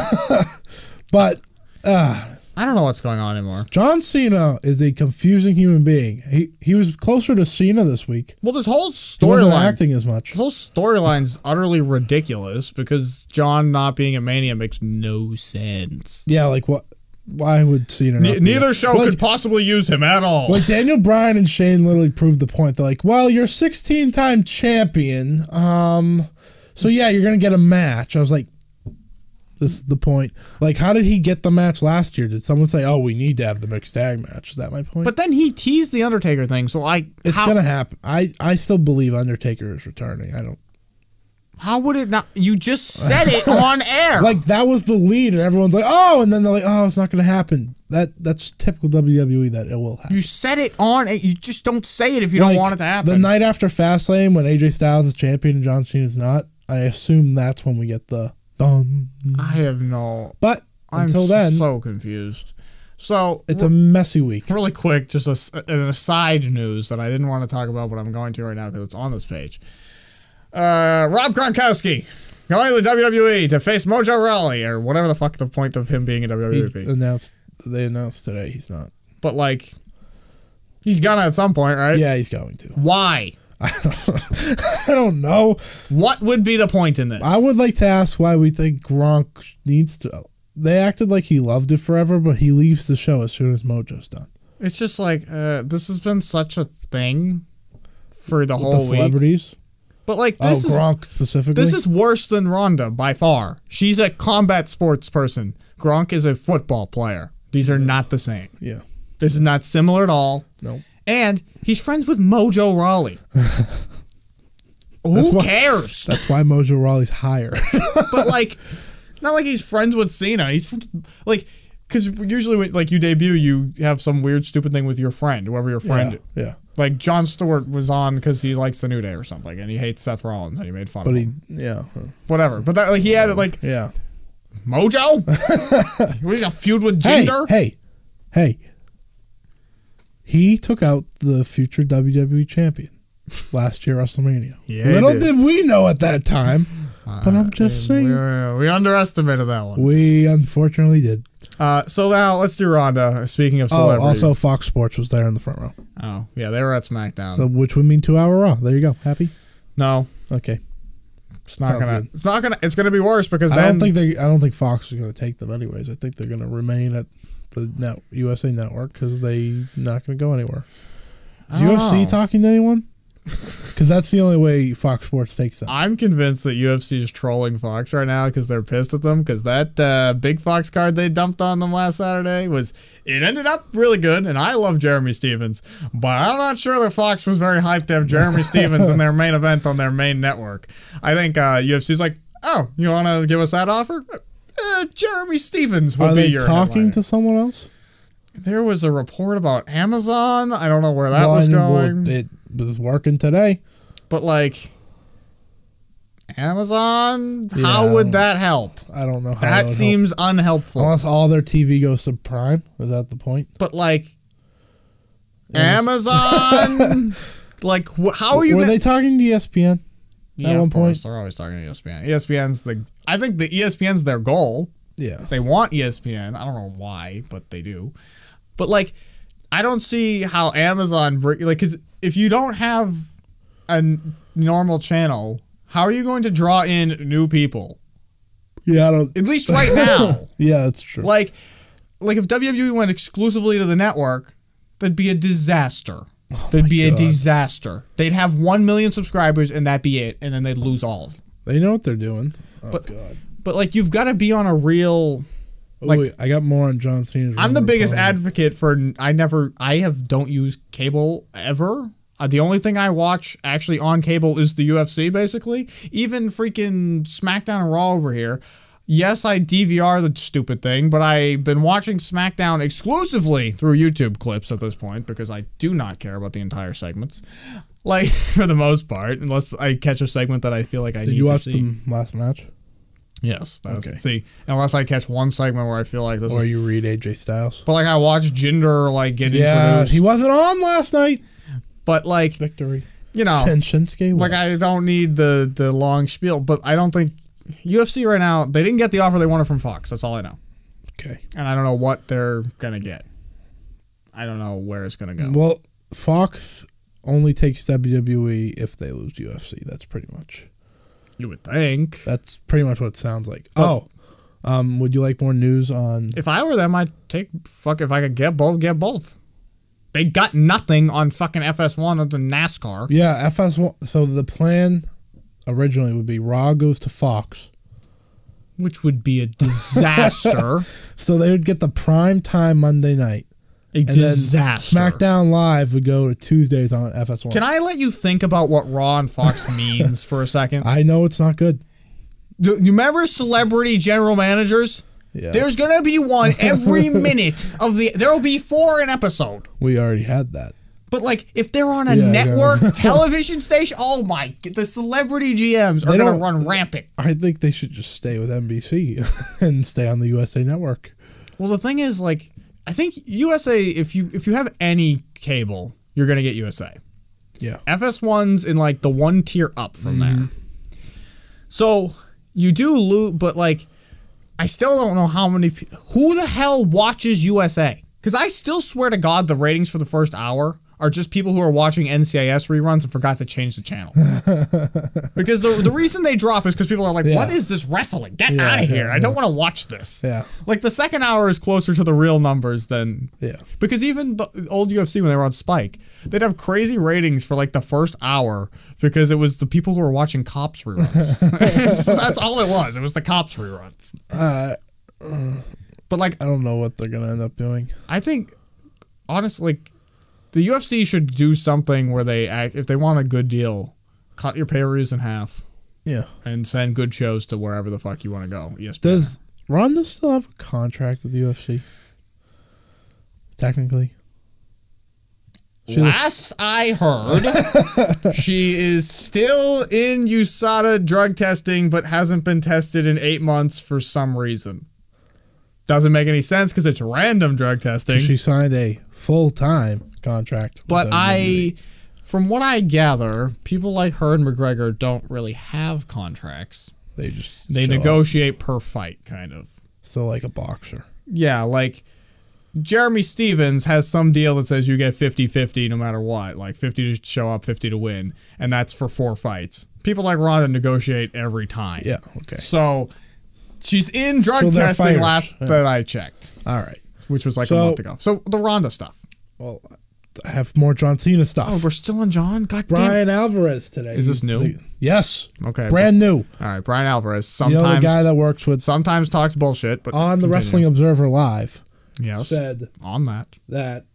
But I don't know what's going on anymore. John Cena is a confusing human being. He was closer to Cena this week. Well, this whole He wasn't storyline, acting as much. this whole storyline's utterly ridiculous because John not being at Mania makes no sense. Yeah, like what? Why would Cena not be Neither there? show Like- could possibly use him at all. Like Daniel Bryan and Shane literally proved the point. They're like, well, you're 16-time champion. So yeah, you're gonna get a match. I was like, this is the point. Like, how did he get the match last year? Did someone say, oh, we need to have the mixed tag match? Is that my point? But then he teased the Undertaker thing, so It's gonna happen. I still believe Undertaker is returning. I don't. How would it not? You just said it on air. Like, that was the lead, and everyone's like, oh, and then they're like, oh, it's not going to happen. That's typical WWE that it will happen. You said it on. You just don't say it if you don't want it to happen. The night after Fastlane, when AJ Styles is champion and John Cena is not, I assume that's when we get the dun. I have no. But until I'm then, so confused. So it's a messy week. Really quick, just an aside news that I didn't want to talk about, but I'm going to right now because it's on this page. Rob Gronkowski going to the WWE to face Mojo Rawley, or whatever the fuck the point of him being in WWE. They announced today he's not. But like, he's gonna at some point, right? Yeah, he's going to. Why? I don't know. What would be the point in this? I would like to ask why we think Gronk needs to. They acted like he loved it forever, but he leaves the show as soon as Mojo's done. It's just like this has been such a thing for the whole week. Celebrities. But like this is Gronk specifically. This is worse than Ronda by far. She's a combat sports person. Gronk is a football player. These are not the same. Yeah. This is not similar at all. No. And he's friends with Mojo Rawley. Who cares? That's why Mojo Rawley's higher. But like, not like he's friends with Cena. He's like, because usually when like you debut, you have some weird stupid thing with your friend, whoever your friend. Yeah. Like Jon Stewart was on because he likes the New Day or something, and he hates Seth Rollins, and he made fun of him. Whatever. But that, like, he had it like, Mojo. We got feud with Jinder. Hey. He took out the future WWE champion last year WrestleMania. Yeah, Little did we know at that time. But I'm just saying. We underestimated that one. We unfortunately did. So now let's do Ronda. Speaking of celebrity. Also Fox Sports was there in the front row. Oh, yeah, they were at SmackDown. So which would mean 2 hour Raw. There you go. Happy? No. Okay. It's gonna be worse because I don't think Fox is gonna take them anyways. I think they're gonna remain at the USA Network because they're not gonna go anywhere. Is UFC talking to anyone? Because that's the only way Fox Sports takes them. I'm convinced that UFC is trolling Fox right now because they're pissed at them because that big Fox card they dumped on them last Saturday it ended up really good, and I love Jeremy Stevens, but I'm not sure that Fox was very hyped to have Jeremy Stevens in their main event on their main network. I think UFC's like, oh, you want to give us that offer? Jeremy Stevens will be your Are they talking headliner. to someone else? There was a report about Amazon. I don't know where that was going. It was working today. But like, Amazon, how would that help? I don't know how that seems unhelpful. Unless all their TV goes to Prime. Is that the point? But like, Amazon, like, how are you? Were they talking to ESPN at one point? They're always talking to ESPN. I think the ESPN's their goal. Yeah. They want ESPN. I don't know why, but they do. But like, I don't see how Amazon because if you don't have a normal channel, how are you going to draw in new people? Yeah, I don't. At least right now. Yeah, that's true. Like if WWE went exclusively to the network, that'd be a disaster. That'd be a disaster. They'd have 1 million subscribers and that'd be it, and then they'd lose all of them. They know what they're doing. God. But like, you've got to be on a real. Like, wait, I got more on John Cena's. I'm the biggest advocate for. Don't use cable ever. The only thing I watch actually on cable is the UFC, basically. Even freaking SmackDown and Raw over here. Yes, I DVR the stupid thing, but I've been watching SmackDown exclusively through YouTube clips at this point because I do not care about the entire segments. Like, for the most part, unless I catch a segment that I feel like I need to see. Did you watch the last match? Yes. Okay. See, unless I catch one segment where I feel like this. Or you read AJ Styles. But like, I watched Jinder like get introduced. Yeah, he wasn't on last night. But like, victory. you know, And Shinsuke was. like I don't need the long spiel, but I don't think UFC right now, they didn't get the offer they wanted from Fox. That's all I know. Okay. And I don't know what they're going to get. I don't know where it's going to go. Well, Fox only takes WWE if they lose UFC. That's pretty much. You would think. That's pretty much what it sounds like. Would you like more news on... If I were them, I'd take... Fuck, if I could get both, get both. They got nothing on fucking FS1 of the NASCAR. Yeah, FS1. So the plan originally would be Raw goes to Fox. Which would be a disaster. So they would get the prime time Monday night. A disaster. SmackDown Live would go to Tuesdays on FS1. Can I let you think about what Raw and Fox means for a second? I know it's not good. You remember celebrity general managers? Yeah. There's going to be one every minute of the... There will be 4 an episode. We already had that. But, like, if they're on a network television station, oh, my... The celebrity GMs are going to run rampant. I think they should just stay with NBC and stay on the USA Network. Well, the thing is, like, I think USA, if you have any cable, you're going to get USA. Yeah. FS1's in, like, the one tier up from there. So, you do lose, but, like, I still don't know how many... Who the hell watches USA? Because I still swear to God the ratings for the first hour are just people who are watching NCIS reruns and forgot to change the channel. Because the reason they drop is because people are like, what is this wrestling? Get out of here. I don't want to watch this. Yeah. Like, the second hour is closer to the real numbers than... Yeah. Because even the old UFC, when they were on Spike, they'd have crazy ratings for, like, the first hour because it was the people who were watching Cops reruns. That's all it was. It was the Cops reruns. But, like... I don't know what they're going to end up doing. I think, honestly... The UFC should do something where they, if they want a good deal, cut your pay-per-views in half. Yeah. And send good shows to wherever the fuck you want to go. ESPN. Does Ronda still have a contract with the UFC? Technically. Last I heard, she is still in USADA drug testing, but hasn't been tested in 8 months for some reason. Doesn't make any sense because it's random drug testing. She signed a full-time contract. But from what I gather, people like her and McGregor don't really have contracts. They negotiate per fight, kind of. So like a boxer. Yeah, like Jeremy Stevens has some deal that says you get 50-50 no matter what. Like 50 to show up, 50 to win. And that's for 4 fights. People like Ronda negotiate every time. Yeah, okay. So... She's in drug testing last that I checked. All right. Which was like a month ago. So the Ronda stuff. Well, I have more John Cena stuff. Oh, we're still on John? God damn. Brian Alvarez today. Is this new? Yes. Okay. Brand new. All right. Brian Alvarez. Sometimes, you know the guy that works with... Sometimes talks bullshit, but... On the Wrestling Observer Live. Yes. Said... On that. That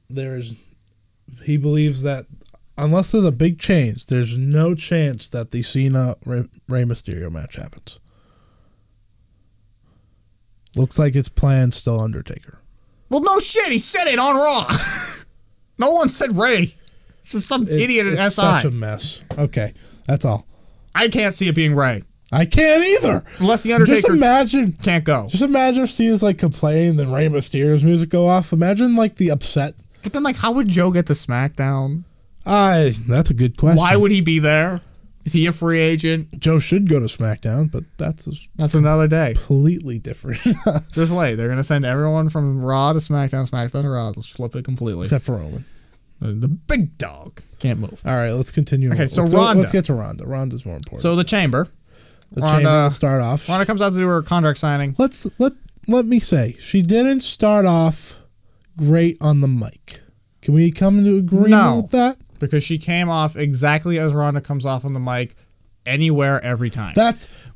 he believes that unless there's a big change, there's no chance that the Cena-Rey Mysterio match happens. Looks like it's planned still Undertaker. Well, no shit. He said it on Raw. No one said Ray. It's some idiot at SI. It's such a mess. Okay, that's all. I can't see it being Ray. I can't either. Unless the Undertaker can't go. Just imagine if Cena's like complaining, then Rey Mysterio's music go off. Imagine like the upset. But then, like, how would Joe get to SmackDown? That's a good question. Why would he be there? Is he a free agent? Joe should go to SmackDown, but that's another day. Completely different. Just wait. They're going to send everyone from Raw to SmackDown, SmackDown to Raw. They'll flip it completely. Except for Roman. The big dog. Can't move. All right, let's continue. Okay, so Ronda. Let's get to Ronda. Ronda's more important. So the Chamber. Chamber will start off. Ronda comes out to do her contract signing. Let me say, she didn't start off great on the mic. Can we come to agreement with that? Because she came off exactly as Ronda comes off on the mic anywhere, every time.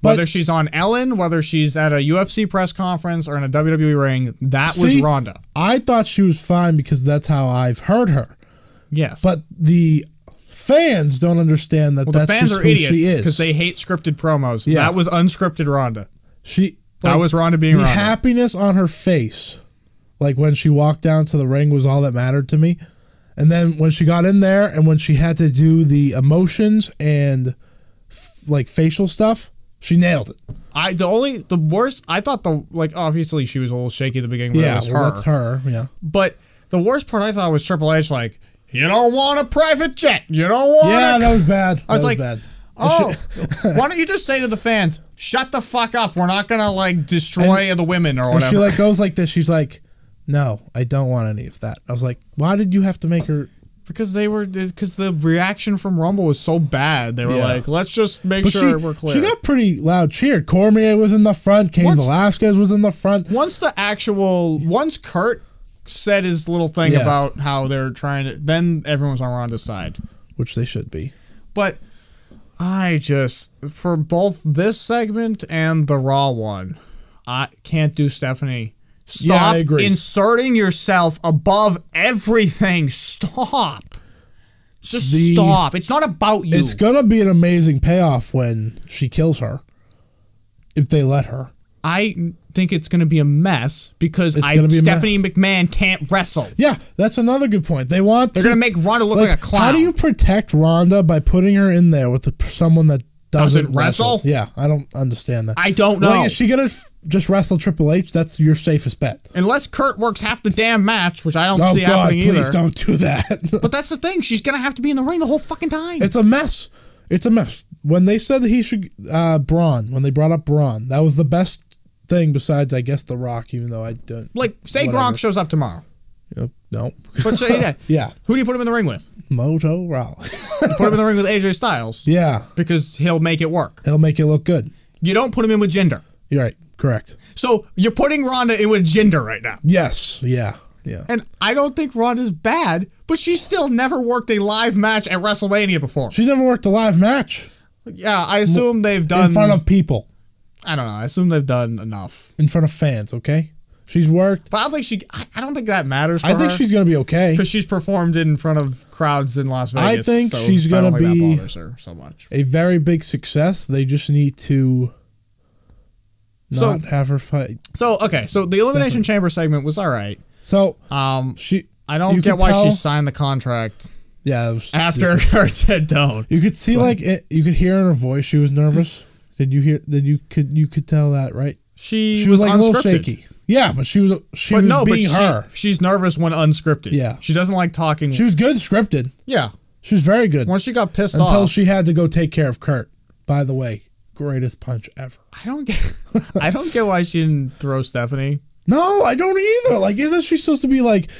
Whether she's on Ellen, whether she's at a UFC press conference or in a WWE ring, that was Ronda. I thought she was fine because that's how I've heard her. Yes. But the fans don't understand that that's just who she is. Because they hate scripted promos. Yeah. That was unscripted Ronda. That was Ronda being Ronda. The happiness on her face, like when she walked down to the ring, was all that mattered to me. And then when she got in there and when she had to do the emotions and like facial stuff, she nailed it. The worst, I thought obviously she was a little shaky at the beginning. Yeah, that's her. Yeah. But the worst part I thought was Triple H You don't want a private jet. You don't want Yeah, that was bad. I was like, bad. oh, why don't you just say to the fans, shut the fuck up. We're not going to, like, destroy the women or whatever. And she, like, goes like this. She's like, no, I don't want any of that. I was like, why did you have to make her... Because the reaction from Rumble was so bad. They were like, let's just make sure we're clear. She got pretty loud cheered. Cormier was in the front. Cain Velasquez was in the front. Once Kurt said his little thing about how they're trying to, then everyone was on Ronda's side. Which they should be. But for both this segment and the Raw one, I can't do Stephanie. Stop inserting yourself above everything. Stop. Just stop. It's not about you. It's going to be an amazing payoff when she kills her. If they let her. I think it's going to be a mess because Stephanie McMahon can't wrestle. Yeah, that's another good point. They're going to make Ronda look like a clown. How do you protect Ronda by putting her in there with someone that doesn't wrestle? Yeah, I don't understand that. I don't know. Like, is she going to just wrestle Triple H? That's your safest bet. Unless Kurt works half the damn match, which I don't see happening either. Please don't do that. But that's the thing. She's going to have to be in the ring the whole fucking time. It's a mess. It's a mess. When they said that he should, Braun, when they brought up Braun, that was the best thing besides, I guess, The Rock, even though I don't. Like, say Gronk shows up tomorrow. No. But say that. Yeah. Who do you put him in the ring with? Mojo Rawley. You put him in the ring with AJ Styles. Yeah. Because he'll make it work. He'll make it look good. You don't put him in with Jinder. You're right. Correct. So you're putting Ronda in with Jinder right now. Yes. Yeah. Yeah. And I don't think Ronda's bad, but she's still never worked a live match at WrestleMania before. She's never worked a live match. Yeah, I assume they've done... In front of people. I don't know. I assume they've done enough. In front of fans, okay? She's worked. But I don't think that matters for her. I think she's going to be okay. Because she's performed in front of crowds in Las Vegas. I think she's going to be that bothers her so much. A very big success. They just need to not have her fight. So, okay. So, the Elimination Chamber segment was all right. So, I don't get why she signed the contract. Yeah. After Kurt said don't. You could see, you could hear in her voice she was nervous. Did you hear that? You could tell that, right? She was like a little shaky. Yeah, but she was being her. She's nervous when unscripted. Yeah. She doesn't like talking. She was good scripted. Yeah. She was very good. Once she got pissed off. Until she had to go take care of Kurt. By the way, greatest punch ever. I don't get why she didn't throw Stephanie. No, I don't either. Like, isn't she supposed to be like,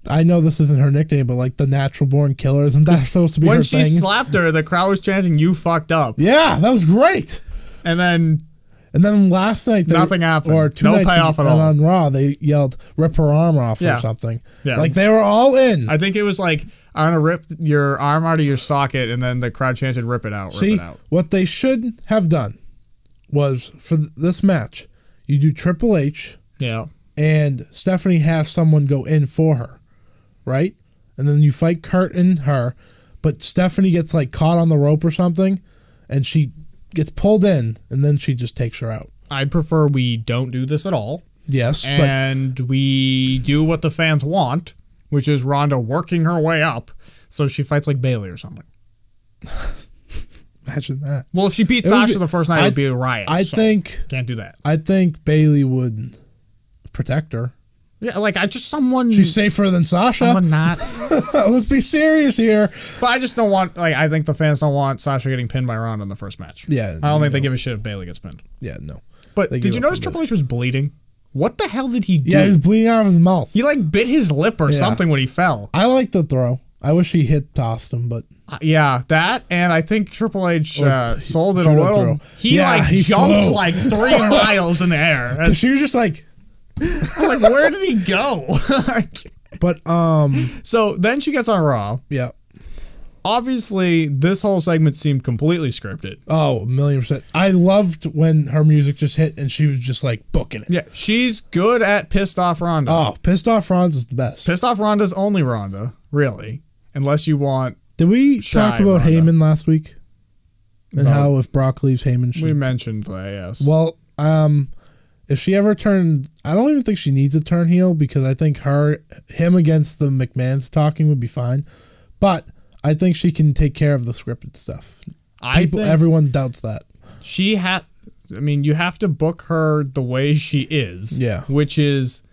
I know this isn't her nickname, but like the natural born killer, isn't that supposed to be her thing? When she slapped her, the crowd was chanting, "You fucked up." Yeah, that was great. And then last night, nothing happened. Or two nights payoff at all. On Raw, they yelled, "Rip her arm off" or something. Yeah. Like they were all in. I think it was like, "I'm gonna rip your arm out of your socket," and then the crowd chanted, "Rip it out, rip it out." What they should have done was for this match, you do Triple H. Yeah. And Stephanie has someone go in for her, right? And then you fight Kurt and her, but Stephanie gets like caught on the rope or something, and she gets pulled in, and then she just takes her out. I'd prefer we don't do this at all. Yes. And we do what the fans want, which is Ronda working her way up, so she fights like Bayley or something. Imagine that. Well, if she beats Sasha the first night, it would be a riot. Can't do that. I think Bayley would protect her. Yeah, like someone. She's safer than Sasha. Someone not. Let's be serious here. But I just don't want. I think the fans don't want Sasha getting pinned by Ronda in the first match. Yeah. I don't think they give a shit if Bayley gets pinned. Yeah, no. But did you notice Triple H was bleeding? What the hell did he do? Yeah, he was bleeding out of his mouth. He like bit his lip or something when he fell. I like the throw. I wish he tossed him, but yeah, that, and I think Triple H sold it a little. He jumped flew. like 3 miles in the air. So she was just like, like, where did he go? But so then she gets on Raw. Yeah. Obviously, this whole segment seemed completely scripted. Oh, 1,000,000%. I loved when her music just hit and she was just like booking it. Yeah, she's good at pissed off Ronda. Oh, pissed off Ronda's the best. Pissed off Ronda's only Ronda, really, unless you want. Did we talk about Ronda. Heyman last week? And how if Brock leaves, Heyman should. We mentioned that, yes. Well, if she ever turned, I don't even think she needs to turn heel because I think him against the McMahons talking would be fine. But I think she can take care of the scripted stuff. Everyone doubts that. I mean, you have to book her the way she is. Yeah. Which is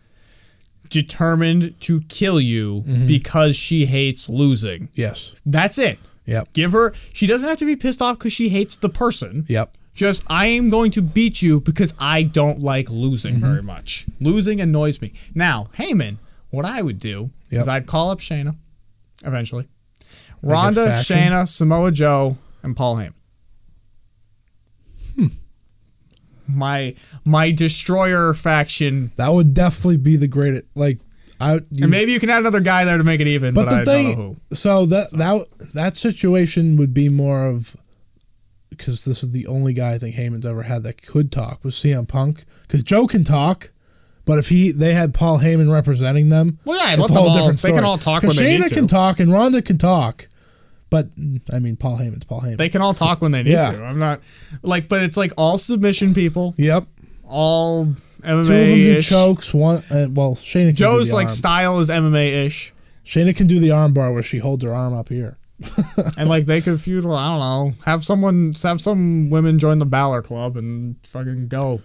determined to kill you because she hates losing. Yes. That's it. Yep. Give her, she doesn't have to be pissed off because she hates the person. Yep. Just, I am going to beat you because I don't like losing very much. Losing annoys me. Now, Heyman, what I would do is I'd call up Shayna eventually. Ronda, Shayna, Samoa Joe, and Paul Heyman. My destroyer faction. That would definitely be the greatest. Like, and maybe you can add another guy there to make it even. But I don't know who. So that situation would be more of, because this is the only guy I think Heyman's ever had that could talk, was CM Punk. Because Joe can talk, but if they had Paul Heyman representing them, well, yeah, it's a whole different story. They can all talk when they need to. Shayna can talk and Ronda can talk. But, I mean, Paul Heyman's Paul Heyman. They can all talk when they need to. I'm not, like, but it's like all submission people. Yep. All MMA-ish. Two of them do chokes. One, well, Shayna can Joe's, do the like, arm. style is MMA-ish. Shayna can do the arm bar where she holds her arm up here. And, like, they could feud, I don't know, have some women join the Balor Club and fucking go.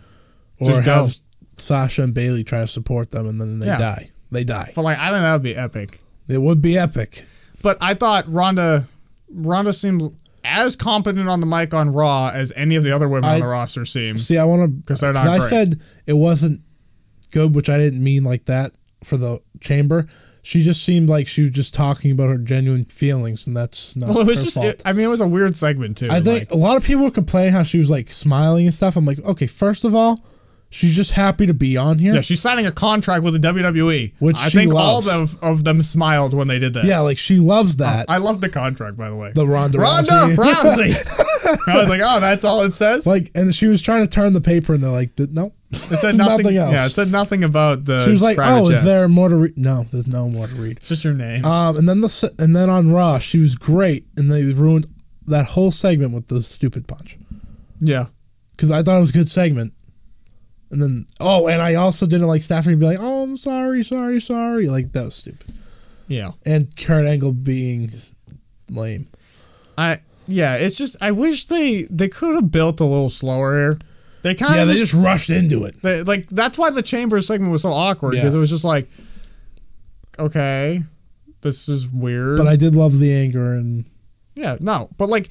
Or have Sasha and Bayley try to support them and then they die. They die. But, like, I think that would be epic. It would be epic. But I thought Ronda seemed as competent on the mic on Raw as any of the other women on the roster seem. See, I want to... Because they're not great. I said it wasn't good, which I didn't mean like that for the chamber. She just seemed like she was just talking about her genuine feelings, and that's not her fault. It was a weird segment, too. I think a lot of people were complaining how she was, like, smiling and stuff. I'm like, okay, first of all, she's just happy to be on here. Yeah, she's signing a contract with the WWE. Which I think all of them smiled when they did that. Yeah, like, she loves that. I love the contract, by the way. The Ronda Rousey. I was like, oh, that's all it says? Like, and she was trying to turn the paper, and they're like, nope. It said nothing else. Yeah, it said nothing about the She was like, jets. Is there more to read? No, there's no more to read. It's just your name. And then on Raw, she was great, and they ruined that whole segment with the stupid punch. Yeah. Because I thought it was a good segment. And then, and I also didn't like Stephanie be like, oh, I'm sorry. Like, that was stupid. Yeah. And Kurt Angle being lame. It's just, I wish they could have built a little slower here. They just rushed into it. That's why the Chamber segment was so awkward, because it was just like, okay, this is weird. But I did love the anger and... Yeah, no. But, like,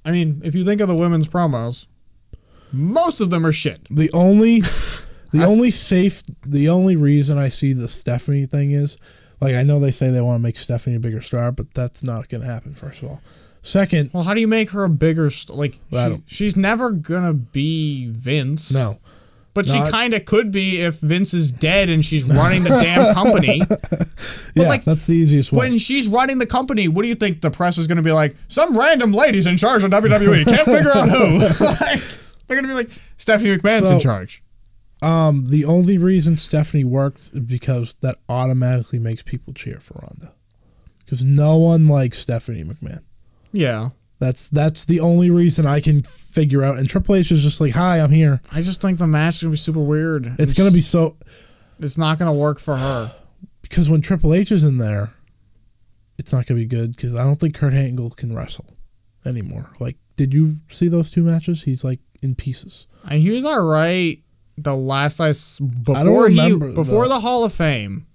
I mean, if you think of the women's promos, most of them are shit. The only reason I see the Stephanie thing is, like, I know they say they want to make Stephanie a bigger star, but that's not going to happen, first of all. Second... Well, how do you make her a bigger star? Like, she's never going to be Vince. No. But she kind of could be if Vince is dead and she's running the damn company. But that's the easiest way. When she's running the company, what do you think the press is going to be like? Some random lady's in charge of WWE. Can't figure out who. They're going to be like, Stephanie McMahon's in charge. The only reason Stephanie works is because that automatically makes people cheer for Ronda. Because no one likes Stephanie McMahon. Yeah. That's the only reason I can figure out. And Triple H is just like, hi, I'm here. I just think the match is going to be super weird. It's going to be so... It's not going to work for her. Because when Triple H is in there, it's not going to be good. Because I don't think Kurt Angle can wrestle anymore. Like, did you see those two matches? He's like in pieces. And he was all right the last before the Hall of Fame.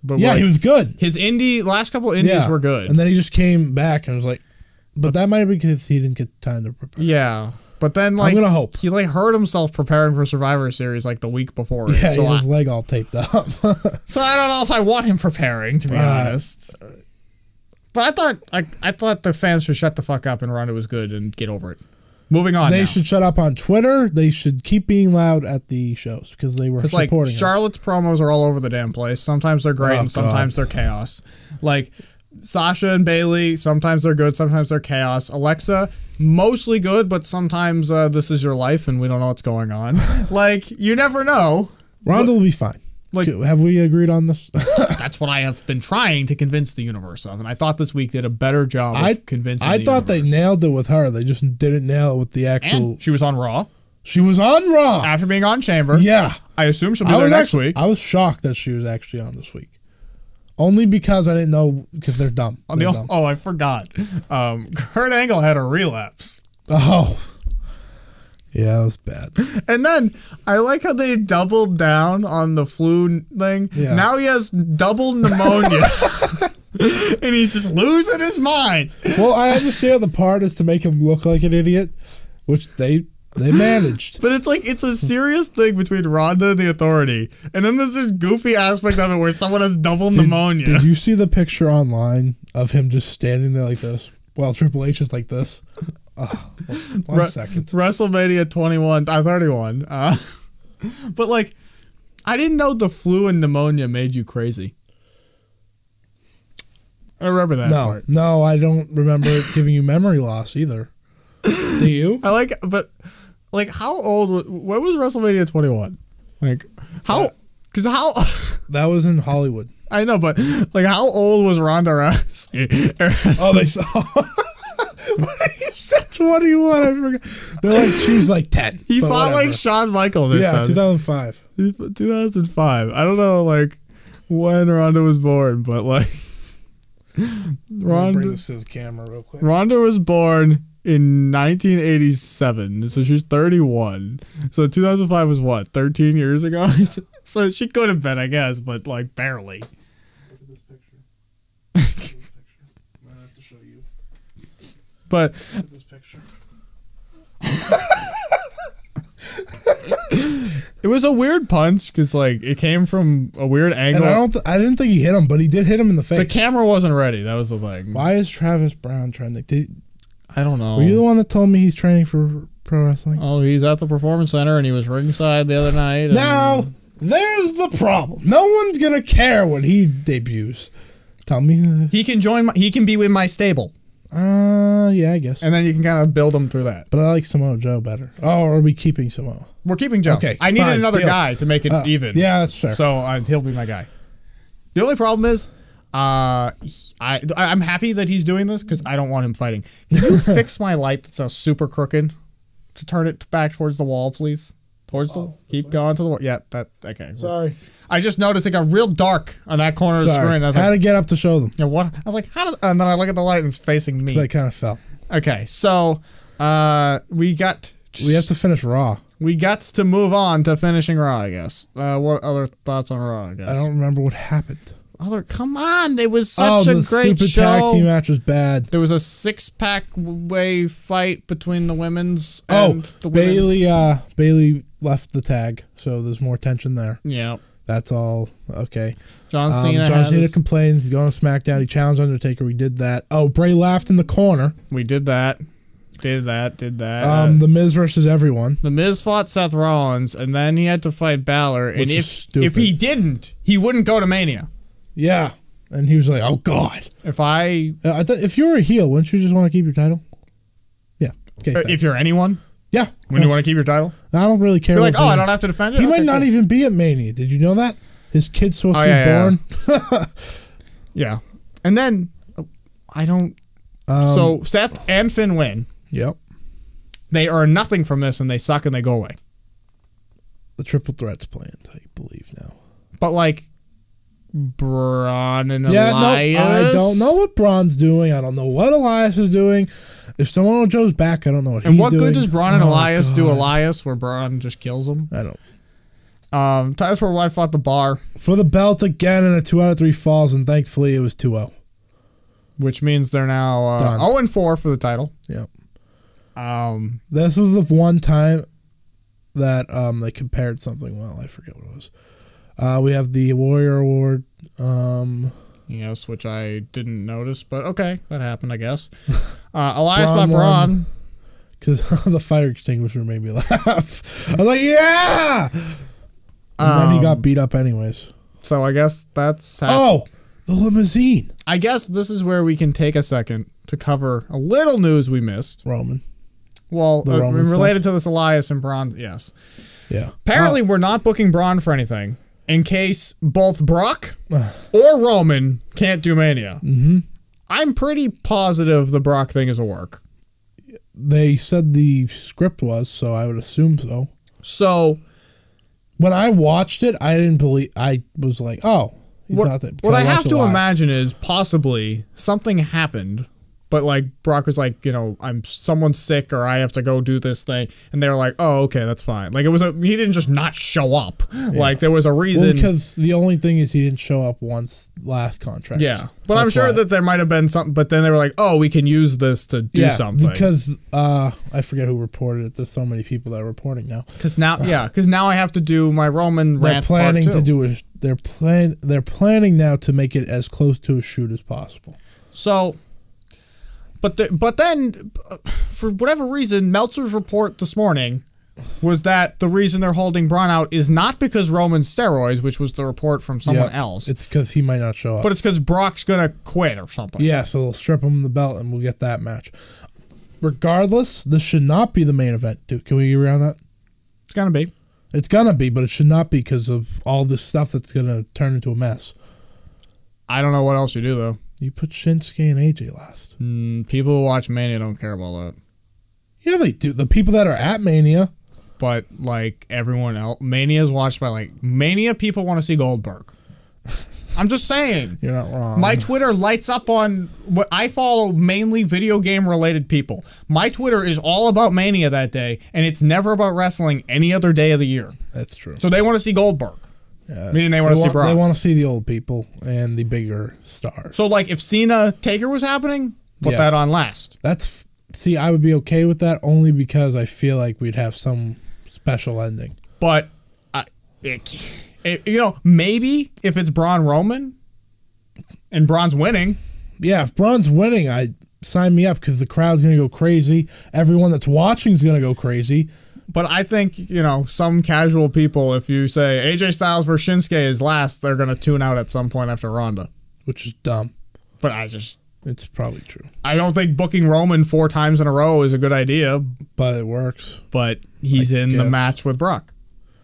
But yeah, he was good. His last couple indies were good. And then he just came back and was like... But that might be because he didn't get time to prepare. Yeah. But then, like... I'm going to hope. He, like, hurt himself preparing for Survivor Series, like, the week before. Yeah, so his leg all taped up. So I don't know if I want him preparing, to be honest. But I thought the fans should shut the fuck up and Ronda was good and get over it. Moving on They should shut up on Twitter. They should keep being loud at the shows because they were supporting her. Charlotte's promos are all over the damn place. Sometimes they're great and sometimes they're chaos. Like... Sasha and Bayley, sometimes they're good, sometimes they're chaos. Alexa, mostly good, but sometimes this is your life and we don't know what's going on. Like, you never know. Ronda will be fine. Like, have we agreed on this? That's what I have been trying to convince the universe of, and I thought this week did a better job of convincing the universe. They nailed it with her. They just didn't nail it with the actual... And she was on Raw. She was on Raw! After being on Chamber. Yeah. I assume she'll be there next week. I was shocked that she was actually on this week. Only because I didn't know, because they're dumb. I forgot. Kurt Angle had a relapse. Oh. Yeah, that was bad. And then I like how they doubled down on the flu thing. Yeah. Now he has double pneumonia. And he's just losing his mind. Well, I understand the part is to make him look like an idiot, which they managed. But it's like, it's a serious thing between Rhonda and the Authority. And then there's this goofy aspect of it where someone has double pneumonia. Did you see the picture online of him just standing there like this? Well, Triple H is like this. One second. WrestleMania 31. But like, I didn't know the flu and pneumonia made you crazy. I remember that part. No, I don't remember it giving you memory loss either. Do you? I like, but like, how old? When was WrestleMania 21? Like, how? Because how? That was in Hollywood. I know, but like, how old was Ronda Rousey? Oh, they thought. You said 21. I forgot. They're like, she was like 10. He fought like Shawn Michaels. Yeah, 2005. 2005. I don't know, like, when Ronda was born, but like, Bring this to the camera real quick. Ronda was born in 1987, so she's 31. So 2005 was what, 13 years ago? So she could have been, I guess, but like barely. Look at this picture. Look at this picture. I have to show you. But look at this picture. it was a weird punch because like it came from a weird angle. And I didn't think he hit him, but he did hit him in the face. The camera wasn't ready. That was the thing. Why is Travis Brown trending? I don't know. Were you the one that told me he's training for pro wrestling? Oh, he's at the Performance Center and he was ringside the other night. Now, there's the problem. No one's gonna care when he debuts. Tell me. He can join. He can be in my stable. Yeah, I guess. And then you can kind of build him through that. But I like Samoa Joe better. Oh, are we keeping Samoa? We're keeping Joe. Okay, I needed fine, another deal. guy to make it even. Yeah, that's fair. So he'll be my guy. The only problem is, I'm happy that he's doing this because I don't want him fighting. Can you fix my light that's so super crooked to turn it back towards the wall, please? Towards the keep going to the wall. Yeah, that okay. Sorry. I just noticed it got real dark on that corner of the screen. I was Had like, to get up to show them. yeah, what? I was like, how did? And then I look at the light and it's facing me. They kind of fell. Okay, so we have to finish Raw. We got to move on to finishing Raw, I guess. What other thoughts on Raw, I guess? I don't remember what happened. Come on, it was such a great stupid show. tag team match was bad. There was a 6-pack way fight between the women's and the women's. Bailey left the tag, so there's more tension there. Yeah. That's all. Okay. John Cena complains. He's going to SmackDown. He challenged Undertaker. We did that. Oh, Bray laughed in the corner. We did that. Did that. The Miz versus everyone. The Miz fought Seth Rollins, and then he had to fight Balor. Which is stupid. If he didn't, he wouldn't go to Mania. Yeah. And he was like, oh, God. If you were a heel, wouldn't you just want to keep your title? Yeah. Okay. If you're anyone? Yeah. When you want to keep your title? I don't really care. You're like, I don't have to defend it? He might not even be at Mania. Did you know that? His kid's supposed to be born. Yeah. And then, I don't... so, Seth and Finn win. Yep. They earn nothing from this, and they suck, and they go away. The triple threat's planned, I believe now. But, like, Braun and Elias? No, I don't know what Braun's doing. I don't know what Elias is doing. If Samoa Joe's back, I don't know what he's doing. And what good does Braun and Elias do Elias, where Braun just kills him? I don't. That's where I fought the Bar. For the belt again in a 2 out of 3 falls, and thankfully it was 2-0. Which means they're now 0-4 for the title. Yep. This was the one time that they compared something. Well, I forget what it was. We have the Warrior Award. Yes, which I didn't notice, but okay, that happened, I guess. Elias fought Braun. Because the fire extinguisher made me laugh. I was like, yeah! And then he got beat up anyways. So I guess that's... the limousine. I guess this is where we can take a second to cover a little news we missed. Roman. Well, related to this Elias and Braun, yes. Yeah. Apparently, we're not booking Braun for anything in case both Brock or Roman can't do Mania. Mm-hmm. I'm pretty positive the Brock thing is a work. They said the script was, so I would assume so. So, when I watched it, I didn't believe... I was like, oh, he's not that... What I have to imagine is possibly something happened But like Brock was like, someone's sick or I have to go do this thing, and they were like, oh, okay, that's fine. Like he didn't just not show up. Yeah. Like there was a reason. Well, because the only thing is he didn't show up once last contract. Yeah, but that's I'm sure that there might have been something. But then they were like, oh, we can use this to do something. Because I forget who reported it. There's so many people that are reporting now. Because now I have to do my Roman rant. They're planning to do They're planning now to make it as close to a shoot as possible. So. But then, for whatever reason, Meltzer's report this morning was that the reason they're holding Braun out is not because Roman's steroids, which was the report from someone else. It's because he might not show up. But it's because Brock's going to quit or something. Yeah, so they'll strip him the belt and we'll get that match. Regardless, this should not be the main event, dude. Can we agree on that? It's going to be. It's going to be, but it should not be because of all this stuff that's going to turn into a mess. I don't know what else you do, though. You put Shinsuke and AJ last. People who watch Mania don't care about that. Yeah, they do. The people that are at Mania. But, like, everyone else. Mania is watched by, like... Mania people want to see Goldberg. I'm just saying. You're not wrong. My Twitter lights up on... what I follow mainly video game-related people. My Twitter is all about Mania that day, and it's never about wrestling any other day of the year. That's true. So they want to see Goldberg. Yeah, meaning they want to see Brock. They want to see the old people and the bigger stars. So, like, if Cena Taker was happening, put that on last. See, I would be okay with that only because I feel like we'd have some special ending. But, maybe if it's Braun Roman and Braun's winning. Yeah, if Braun's winning, sign me up because the crowd's going to go crazy. Everyone that's watching is going to go crazy. But I think, some casual people, if you say AJ Styles versus Shinsuke is last, they're going to tune out at some point after Ronda. Which is dumb. But it's probably true. I don't think booking Roman 4 times in a row is a good idea. But it works. But he's in the match with Brock.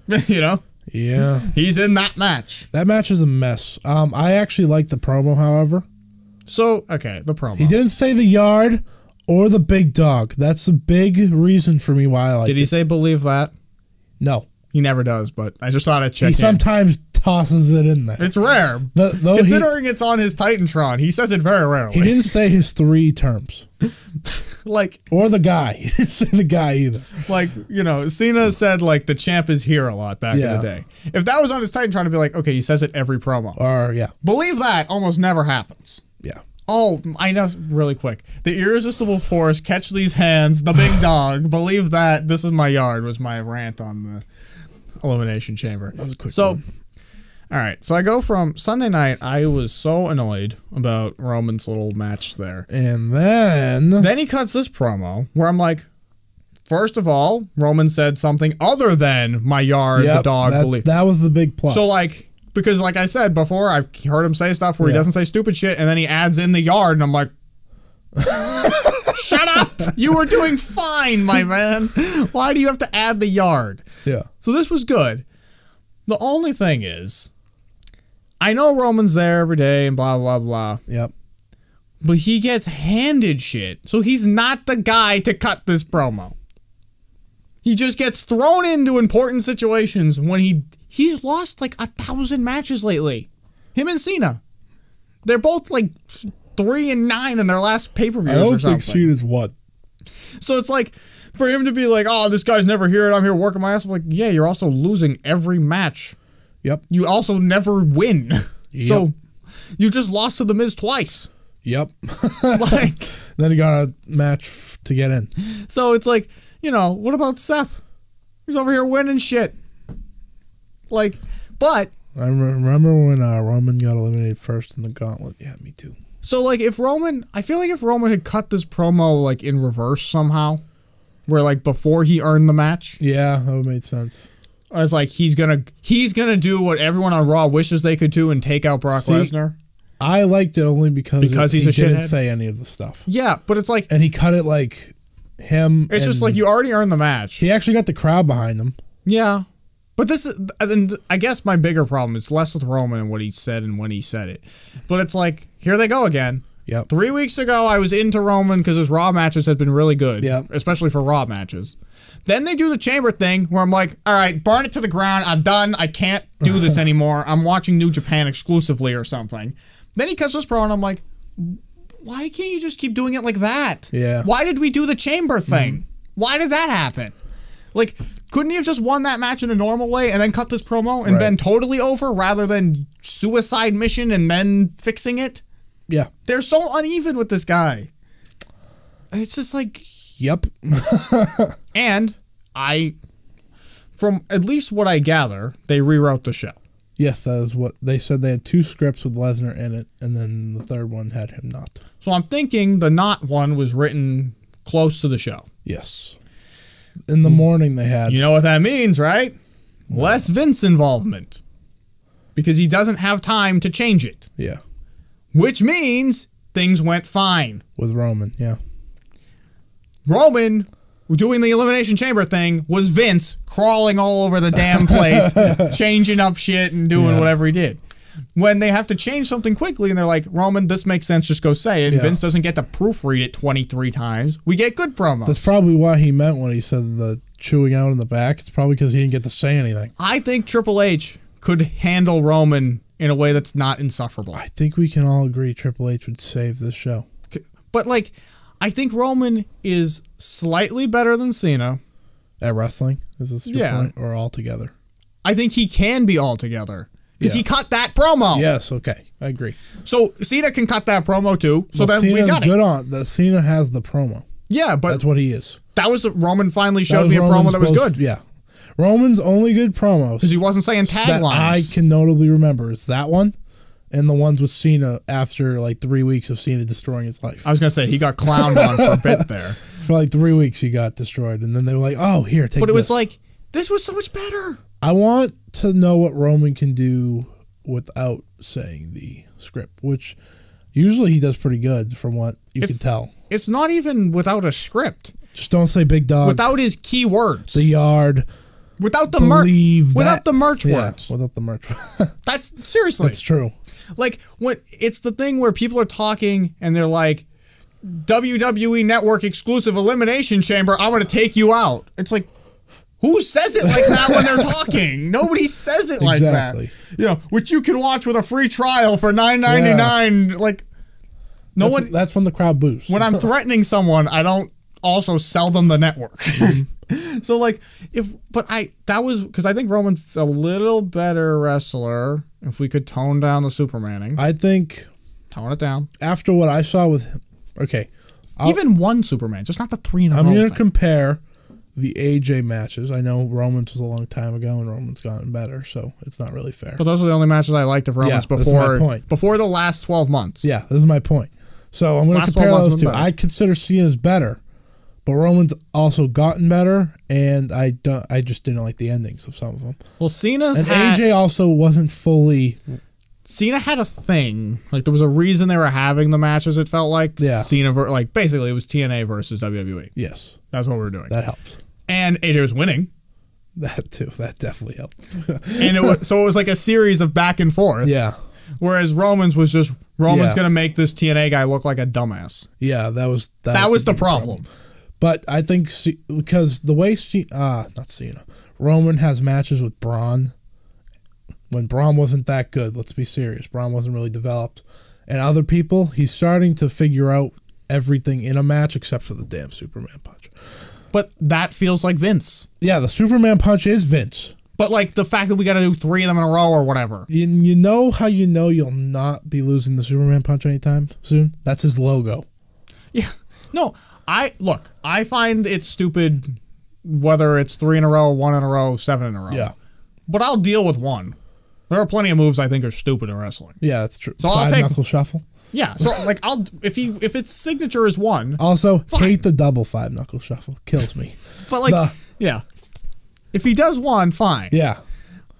Yeah. He's in that match. That match is a mess. I actually like the promo, however. So, okay, the promo. He didn't say the yard or the big dog. That's a big reason for me why I like it. Did he say believe that? No. He never does, but I just thought I'd check in. He sometimes tosses it in there. It's rare. Considering it's on his Titantron, he says it very rarely. He didn't say his 3 terms. Or the guy. He didn't say the guy either. Cena said, the champ is here a lot back in the day. If that was on his Titantron, I'd be like, okay, he says it every promo. Believe that almost never happens. Yeah. Oh, I know, really quick. The irresistible force, catch these hands, the big dog, believe that, this is my yard, was my rant on the Elimination Chamber. That was a quick one. All right, so I go from Sunday night, I was so annoyed about Roman's little match there. And then he cuts this promo where I'm like, first of all, Roman said something other than my yard, the dog, believe. That was the big plus. So, because like I said before, I've heard him say stuff where he doesn't say stupid shit, and then he adds in the yard, and I'm like, shut up! You were doing fine, my man. Why do you have to add the yard? Yeah. So this was good. The only thing is, I know Roman's there every day and blah, blah, blah. Yep. But he gets handed shit, so he's not the guy to cut this promo. He just gets thrown into important situations when he's lost 1,000 matches lately. Him and Cena. They're both 3-9 in their last pay-per-views or something. I don't think Cena's won. So it's for him to be like, oh, this guy's never here and I'm here working my ass. I'm like, yeah, you're also losing every match. Yep. You also never win. Yep. So you just lost to The Miz twice. Yep. Then he got a match to get in. So it's what about Seth? He's over here winning shit. But I remember when Roman got eliminated first in the gauntlet. Yeah, me too. So I feel like if Roman had cut this promo in reverse somehow, where before he earned the match. Yeah, that would make sense. I was like, he's gonna do what everyone on Raw wishes they could do and take out Brock Lesnar. I liked it only because he didn't say any of the stuff. Yeah, but it's and he cut it him. It's just you already earned the match. He actually got the crowd behind him. Yeah, but I guess my bigger problem is less with Roman and what he said and when he said it. But it's here they go again. Yep. 3 weeks ago, I was into Roman because his Raw matches had been really good. Yep. Especially for Raw matches. Then they do the chamber thing where I'm like, all right, burn it to the ground. I'm done. I can't do this anymore. I'm watching New Japan exclusively or something. Then he cuts this promo and I'm like, why can't you just keep doing it like that? Yeah. Why did we do the chamber thing? Why did that happen? Like, couldn't he have just won that match in a normal way and then cut this promo and been totally over rather than suicide mission and then fixing it? Yeah. They're so uneven with this guy. It's just like... Yep. And from at least what I gather, they rewrote the show. Yes, that is what they said. They had 2 scripts with Lesnar in it, and then the third one had him not. So I'm thinking the not one was written close to the show. Yes. In the morning they had... You know what that means, right? Less Vince involvement. Because he doesn't have time to change it. Yeah. Which means things went fine. With Roman, yeah. Roman, doing the Elimination Chamber thing, was Vince crawling all over the damn place, changing up shit and doing whatever he did. When they have to change something quickly and they're like, Roman, this makes sense, just go say it. And Vince doesn't get to proofread it 23 times. We get good promos. That's probably what he meant when he said the chewing out in the back. It's probably because he didn't get to say anything. I think Triple H could handle Roman in a way that's not insufferable. I think we can all agree Triple H would save this show. But, like, I think Roman is slightly better than Cena. At wrestling? Is this your point? Or altogether? I think he can be altogether. Because he cut that promo. Yes, okay. I agree. So Cena can cut that promo too. So then Cena's we got good it. on the Cena has the promo. Yeah, but that's what he is. That was Roman finally showed me a promo that was good. Yeah. Roman's only good promos. Because he wasn't saying taglines. That I can notably remember is that one and the ones with Cena after like 3 weeks of Cena destroying his life. I was going to say, he got clowned on for a bit there. For like 3 weeks he got destroyed. And then they were like, oh, here, take this. But it was like, this was so much better. I want to know what Roman can do without saying the script, which usually he does pretty good from what you can tell. It's not even without a script. Just don't say big dog. Without his key words. The yard. Without the merch. Without the merch words. Without the merch. That's seriously. That's true. Like when it's the thing where people are talking and they're like, WWE Network exclusive Elimination Chamber, I'm going to take you out. It's like, who says it like that when they're talking? Nobody says it like that. You know, which you can watch with a free trial for $9.99. Yeah. Like, no one. That's when the crowd boos. When I'm threatening someone, I don't also sell them the network. So like, that was because I think Roman's a little better wrestler. If we could tone down the Supermaning, I think tone it down. After what I saw with, even one Superman, just not the 3 in a row. I'm going to compare the AJ matches. I know Roman's was a long time ago and Roman's gotten better, so it's not really fair. But those are the only matches I liked of Roman's before the last 12 months. Yeah, this is my point. So I'm going to compare those two. I consider Cena's better, but Roman's also gotten better, and I just didn't like the endings of some of them. Well, AJ also wasn't fully. Cena had a thing. Like, there was a reason they were having the matches, it felt like. Yeah. Basically, it was TNA versus WWE. Yes. That's what we were doing. That helps. And AJ was winning. That too. That definitely helped. And it was like a series of back and forth. Yeah. Whereas Roman's was just, Roman's going to make this TNA guy look like a dumbass. Yeah, that was the problem. But I think, because the way, not Cena, Roman has matches with Braun. When Braun wasn't that good, let's be serious. Braun wasn't really developed. And other people, he's starting to figure out everything in a match except for the damn Superman punch. But that feels like Vince. Yeah, the Superman punch is Vince. But like the fact that we got to do 3 of them in a row or whatever. You know how you know you'll not be losing the Superman punch anytime soon? That's his logo. Yeah. No, I find it stupid whether it's 3 in a row, 1 in a row, 7 in a row. Yeah. But I'll deal with 1. There are plenty of moves I think are stupid in wrestling. Yeah, that's true. So I'll take knuckle shuffle. Yeah, so like if its signature is 1. Also, hate the double 5 knuckle shuffle. Kills me. But like yeah. If he does 1, fine. Yeah.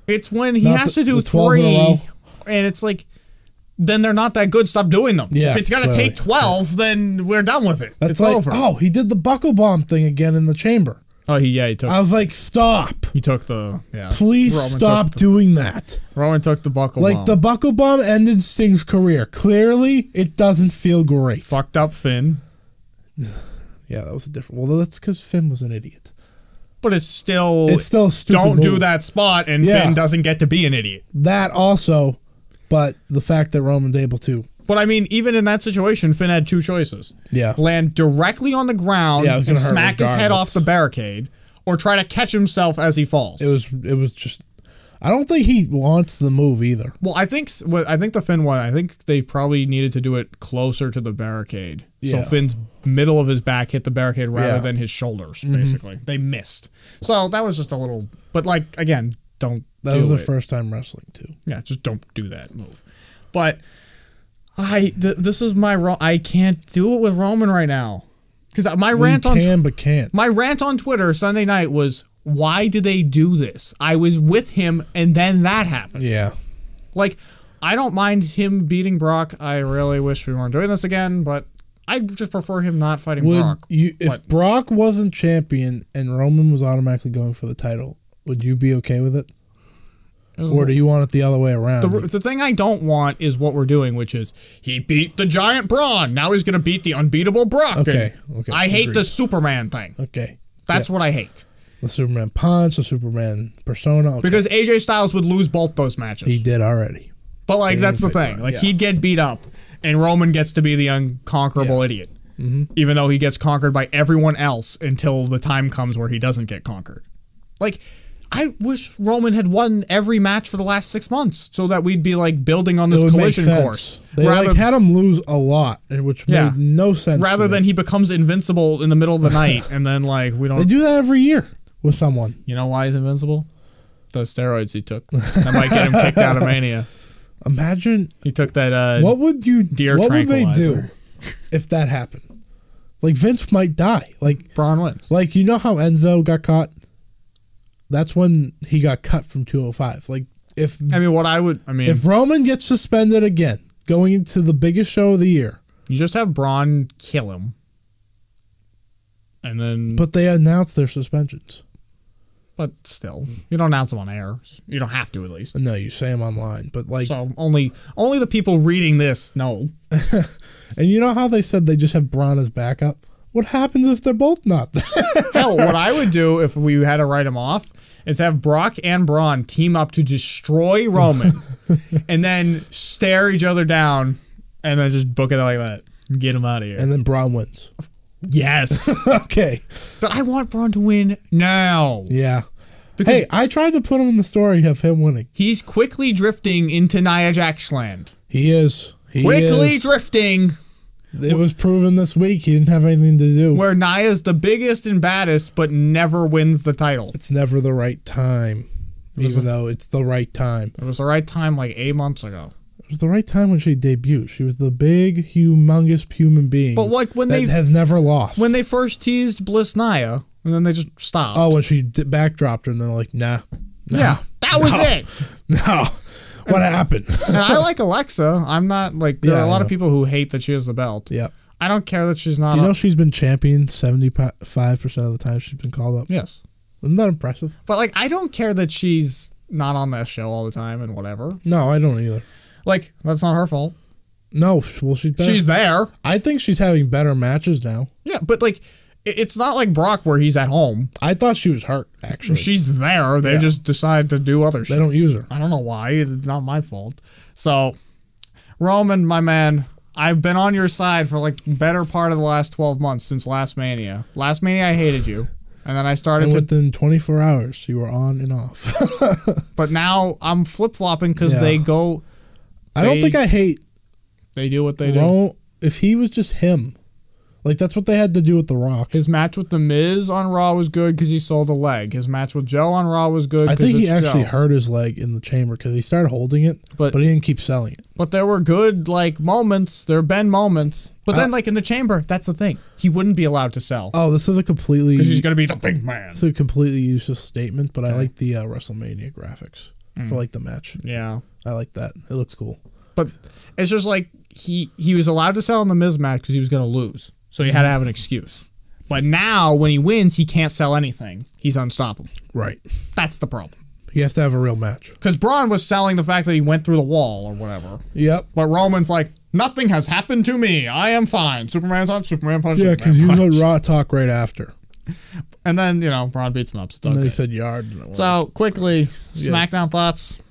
It's when he has to do 3 and it's like then they're not that good. Stop doing them. Yeah, if it's gonna take 12, then we're done with it. It's like, over. Oh, he did the buckle bomb thing again in the chamber. Oh, he took. I was like, stop. He took the. Yeah. Please stop doing that. Roman took the buckle bomb. Like the buckle bomb ended Sting's career. Clearly, it doesn't feel great. Fucked up Finn. Yeah, that was a different. Well, that's because Finn was an idiot. But it's still a stupid don't move. Do that spot, and Finn doesn't get to be an idiot. That also, but the fact that Roman's able to But I mean, even in that situation, Finn had two choices. Yeah. Land directly on the ground it was and gonna hurt smack his head off regardless. the barricade, or try to catch himself as he falls. It was just. I don't think he wants the move either. Well, I think the Finn one. I think they probably needed to do it closer to the barricade, so Finn's middle of his back hit the barricade rather than his shoulders. Basically, they missed. So that was just a little. But like again, don't. That was their first time wrestling too. Yeah, just don't do that move. But this is my I can't do it with Roman right now because my rant can't. My rant on Twitter Sunday night was, why did they do this? I was with him, and then that happened. Yeah. Like, I don't mind him beating Brock. I really wish we weren't doing this again, but I just prefer him not fighting Brock. If Brock wasn't champion and Roman was automatically going for the title, would you be okay with it? Or do you want it the other way around? The thing I don't want is what we're doing, which is he beat the giant Braun. Now he's going to beat the unbeatable Brock. Okay. I hate the Superman thing. Okay. That's what I hate. The Superman punch, the Superman persona. Okay. Because AJ Styles would lose both those matches. He did already. But, like, that's the thing. Like, he'd get beat up, and Roman gets to be the unconquerable idiot. Even though he gets conquered by everyone else until the time comes where he doesn't get conquered. Like, I wish Roman had won every match for the last 6 months so that we'd be, like, building on this collision course. They had him lose a lot, which made no sense. Rather than he becomes invincible in the middle of the night, and then, like, we don't... They do that every year with someone. You know why he's invincible? The steroids he took. That might get him kicked out of Mania. Imagine... He took that, what would they do if that happened? Like, Vince might die. Like, Braun wins. Like, you know how Enzo got caught? That's when he got cut from 205. Like, if Roman gets suspended again, going into the biggest show of the year, you just have Braun kill him, and then. But they announced their suspensions. But still, you don't announce them on air. You don't have to, at least. No, you say them online. But like, so only the people reading this know. And you know how they said they just have Braun as backup? What happens if they're both not there? Hell, what I would do if we had to write him off is have Brock and Braun team up to destroy Roman and then stare each other down and then just book it like that and get him out of here. And then Braun wins. Yes. Okay. But I want Braun to win now. Yeah. Because hey, I tried to put him in the story of him winning. He's quickly drifting into Nia Jax land. He is. Quickly drifting. It was proven this week he didn't have anything to do. Where Nia's the biggest and baddest, but never wins the title. It's never the right time, even though it's the right time. It was the right time like 8 months ago. It was the right time when she debuted. She was the big, humongous human being. But like when that has never lost. When they first teased Bliss Nia, and then they just stopped. Oh, when she backdropped her, and they're like, nah. Yeah, that was it. No. What happened? And I like Alexa. I'm not like there are a lot of people who hate that she has the belt. Yeah. I don't care that she's not. Do you know she's been champion 75% of the time she's been called up? Yes. Isn't that impressive? But like I don't care that she's not on that show all the time and whatever. No, I don't either. Like that's not her fault. No, well she's there. I think she's having better matches now. Yeah, but like it's not like Brock where he's at home. I thought she was hurt, actually. She's there. They just decide to do other shit. They don't use her. I don't know why. It's not my fault. So, Roman, my man, I've been on your side for like better part of the last 12 months since last Mania. Last Mania, I hated you. And then I started within 24 hours, you were on and off. But now I'm flip-flopping because they go... I don't think I hate... They do what they do. If he was just him... Like, that's what they had to do with The Rock. His match with The Miz on Raw was good because he sold a leg. His match with Joe on Raw was good. I think he actually hurt his leg in the chamber because he started holding it, but he didn't keep selling it. But there were good, like, moments. There have been moments. But then, like, in the chamber, that's the thing. He wouldn't be allowed to sell. Oh, this is a completely... Because he's going to be the big man. It's a completely useless statement, but I like the WrestleMania graphics for, like, the match. Yeah. I like that. It looks cool. But it's just, like, he was allowed to sell in the Miz match because he was going to lose. So he had to have an excuse. But now, when he wins, he can't sell anything. He's unstoppable. Right. That's the problem. He has to have a real match. Because Braun was selling the fact that he went through the wall or whatever. Yep. But Roman's like, nothing has happened to me. I am fine. Superman's on Superman punch. Yeah, because you went Raw talk right after. And then, Braun beats him up. And then he said yard. So, quickly, SmackDown thoughts.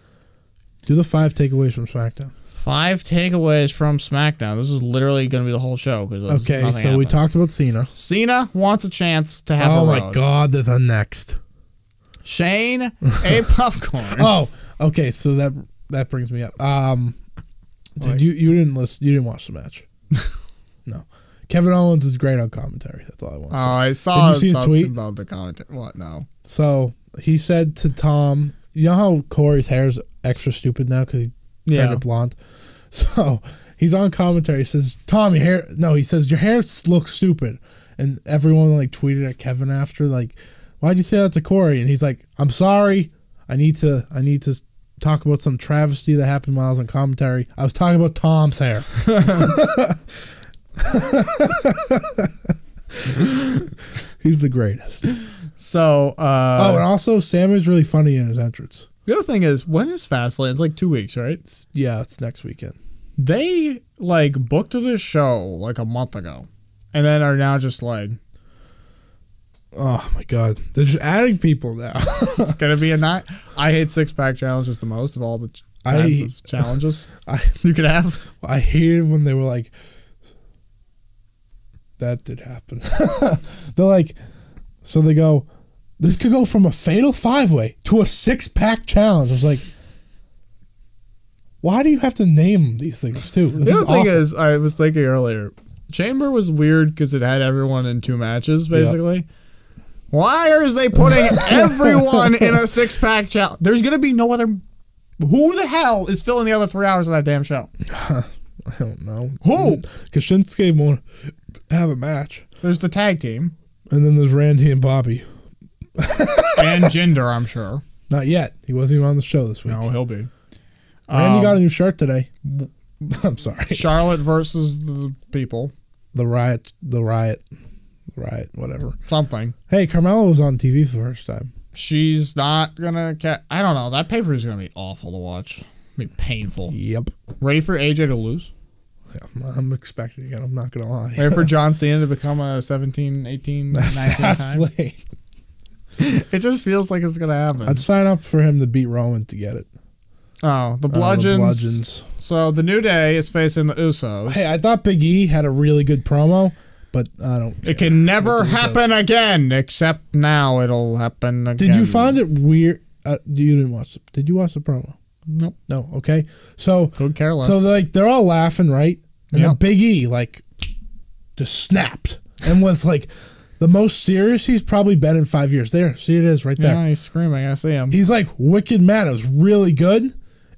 Do the 5 takeaways from SmackDown. 5 takeaways from SmackDown. This is literally going to be the whole show. Okay, so we talked about Cena. Cena wants a chance to have a road. Oh my God, there's a next. Shane, a popcorn. Oh, okay, so that brings me up. You didn't listen? You didn't watch the match? No. Kevin Owens is great on commentary. That's all I want to say. I saw Did you see his tweet about the commentary? What? No. So he said to Tom, you know how Corey's hair is extra stupid now because he turned it blonde? So he's on commentary. He says, Tom, your hair... No, he says, your hair looks stupid. And everyone like tweeted at Kevin after, like, why'd you say that to Corey? And he's like, I'm sorry. I need to talk about some travesty that happened while I was on commentary. I was talking about Tom's hair. He's the greatest. So, and also Sam is really funny in his entrance. The other thing is, when is Fastlane? It's like 2 weeks, right? It's next weekend. They like booked this show like a month ago, and then are now just like, oh my God, they're just adding people now. It's gonna be a night. I hate 6-pack challenges the most of all the kinds of challenges you could have. I hated when they were like, that did happen. They're like, so they go, this could go from a fatal 5-way to a 6-pack challenge. I was like, why do you have to name these things too? The other thing is, I was thinking earlier, Chamber was weird because it had everyone in 2 matches, basically. Yep. Why are they putting everyone in a 6-pack challenge? There's going to be no other... Who the hell is filling the other 3 hours of that damn show? I don't know. Who? Because Shinsuke won't have a match. There's the tag team. And then there's Randy and Bobby. And Jinder, I'm sure. Not yet. He wasn't even on the show this week. No, he'll be. Randy got a new shirt today. I'm sorry. Charlotte versus the people. The Riot, whatever. Something. Hey, Carmella was on TV for the first time. She's not gonna... I don't know. That pay-per-view is gonna be awful to watch. Be painful. Yep. Ready for AJ to lose? Yeah, I'm expecting it. I'm not gonna lie. Ready for John Cena to become a 17, 18, 19 time? It just feels like it's gonna happen. I'd sign up for him to beat Rowan to get it. Oh, the Bludgeons. So the New Day is facing the Usos. Hey, I thought Big E had a really good promo, but I don't care. It can never happen again, except now it'll happen again. Did you find it weird? You didn't watch it. Did you watch the promo? Nope. No, okay. So, could care less. So they're all laughing, right? And then Big E, like, just snapped and was like the most serious he's probably been in 5 years. There, see it is right there. Yeah, he's screaming. I see him. He's like wicked mad. It was really good.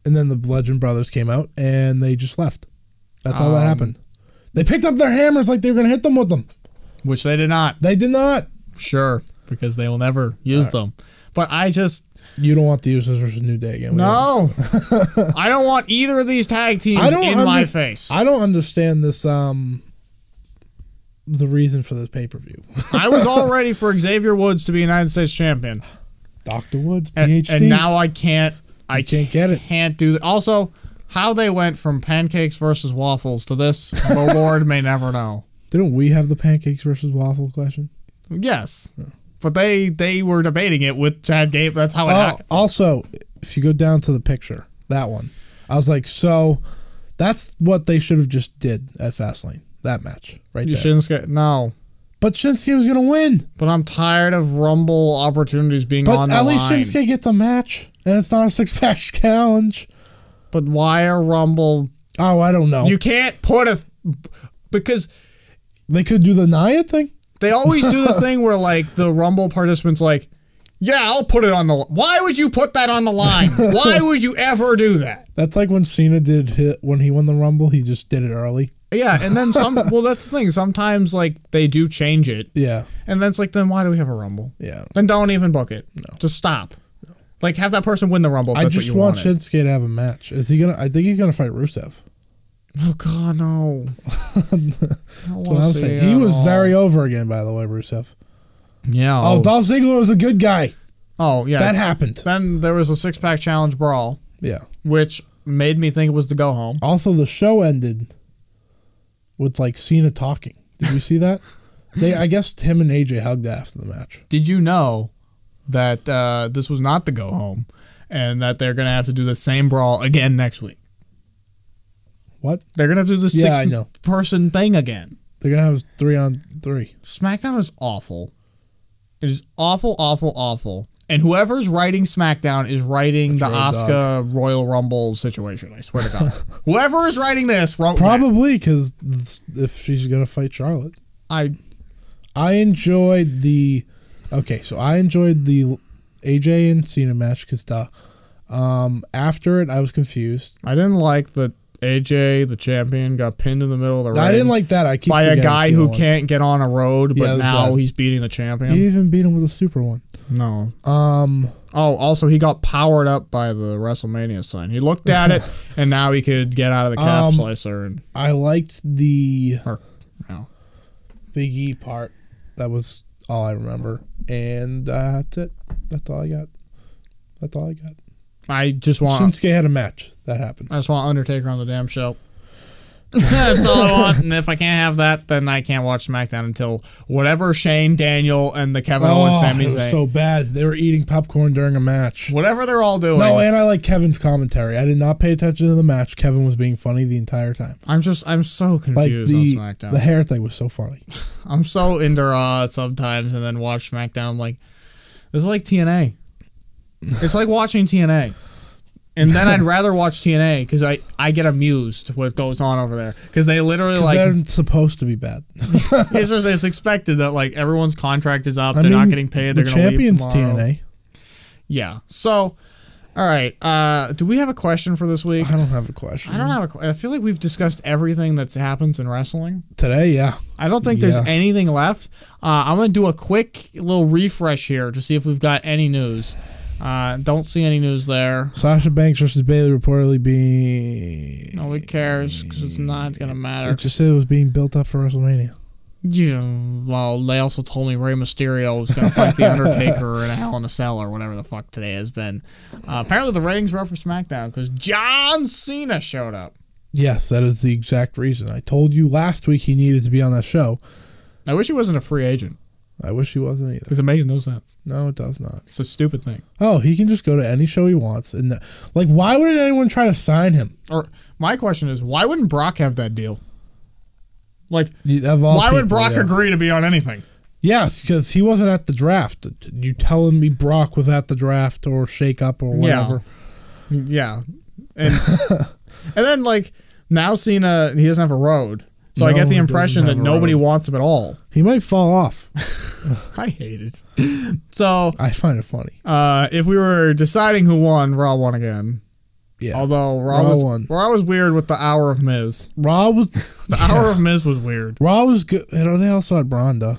And then the Bludgeon Brothers came out and they just left. That's all that happened. They picked up their hammers like they were going to hit them with them. Which they did not. They did not. Sure, because they will never use them. But I just... You don't want the Usos versus New Day again. No. I don't want either of these tag teams in my face. I don't understand this, the reason for this pay-per-view. I was all ready for Xavier Woods to be United States champion. Dr. Woods, PhD. And now I can't... I can't get it. Can't do that. Also, how they went from pancakes versus waffles to this, the Lord may never know. Didn't we have the pancakes versus waffle question? Yes. Oh. But they were debating it with Chad Gable. That's how it happened. Also, if you go down to the picture, that one, I was like, so that's what they should have just did at Fastlane. That match right there. Shinsuke, no. But Shinsuke was going to win. But I'm tired of Rumble opportunities being on the line. But at least Shinsuke gets a match, and it's not a 6-pack challenge. But why a Rumble? Oh, I don't know. You can't put a... Because... They could do the Nia thing. They always do this thing where, like, the Rumble participants, like, yeah, I'll put it on the... Why would you put that on the line? Why would you ever do that? That's like when Cena when he won the Rumble, he just did it early. Yeah, and then well, that's the thing. Sometimes, like, they do change it. Yeah. And then it's like, then why do we have a Rumble? Yeah. Then don't even book it. No. Just stop. No. Like, have that person win the Rumble if I that's just what you want wanted. Shinsuke to have a match. Is he gonna... I think he's gonna fight Rusev. Oh, God, no. That's what I'm saying. He was very over again, by the way, Rusev. Yeah. Oh, Dolph Ziggler was a good guy. Oh, yeah. That happened. Then there was a 6-pack challenge brawl. Yeah. Which made me think it was the go home. Also, the show ended with, like, Cena talking. Did you see that? I guess him and AJ hugged after the match. Did you know that this was not the go home and that they're going to have to do the same brawl again next week? What? They're gonna do the I know. 6-person thing again. They're gonna have 3-on-3. SmackDown is awful. It is awful, awful, awful. And whoever's writing SmackDown is writing the Asuka Royal Rumble situation. I swear to God. Whoever is writing this wrote probably because if she's gonna fight Charlotte, I enjoyed the. Okay, so I enjoyed the AJ and Cena match because after it I was confused. I didn't like that AJ, the champion, got pinned in the middle of the ring. I didn't like that. By a guy who can't get on a road, but now he's beating the champion. He even beat him with a super one. No. Also, he got powered up by the WrestleMania sign. He looked at it, and now he could get out of the calf slicer. And I liked the Big E part. That was all I remember. And that's it. That's all I got. I just want... Shinsuke had a match. That happened. I just want Undertaker on the damn show. That's all I want. And if I can't have that, then I can't watch SmackDown until whatever Shane, Daniel, and the Kevin Owens, Sami Zayn. It was so bad. They were eating popcorn during a match. Whatever they're all doing. No, and I like Kevin's commentary. I did not pay attention to the match. Kevin was being funny the entire time. I'm so confused on SmackDown. The hair thing was so funny. I'm so into Raw sometimes, and then watch SmackDown. I'm like, this is like TNA. It's like watching TNA. And then I'd rather watch TNA because I get amused what goes on over there because they literally they're supposed to be bad. it's expected that like everyone's contract is up, they're not getting paid, they're going to leave tomorrow. TNA. Yeah. So, all right. Do we have a question for this week? I don't have a question. I feel like we've discussed everything that happens in wrestling today. Yeah. I don't think there's anything left. I'm going to do a quick little refresh here to see if we've got any news. Don't see any news there. Sasha Banks versus Bayley reportedly being... Nobody cares because it's not going to matter. It just said it was being built up for WrestleMania. Yeah, well, they also told me Rey Mysterio was going to fight The Undertaker in a Hell in a Cell or whatever the fuck today has been. Apparently the ratings were up for SmackDown because John Cena showed up. Yes, that is the exact reason. I told you last week he needed to be on that show. I wish he wasn't a free agent. I wish he wasn't either. Because it makes no sense. No, it does not. It's a stupid thing. Oh, he can just go to any show he wants. And like, why wouldn't anyone try to sign him? Or my question is, why wouldn't Brock have that deal? Like, why would Brock agree to be on anything? Yes, because he wasn't at the draft. You telling me Brock was at the draft or shake up or whatever? Yeah. And and then like now Cena, he doesn't have a road. So I get the impression that nobody wants him at all. He might fall off. I hate it. So I find it funny. If we were deciding who won, Raw won again. Yeah. Although Raw was weird with the hour of Miz. The hour of Miz was weird. Raw was good. And they also had Bronda.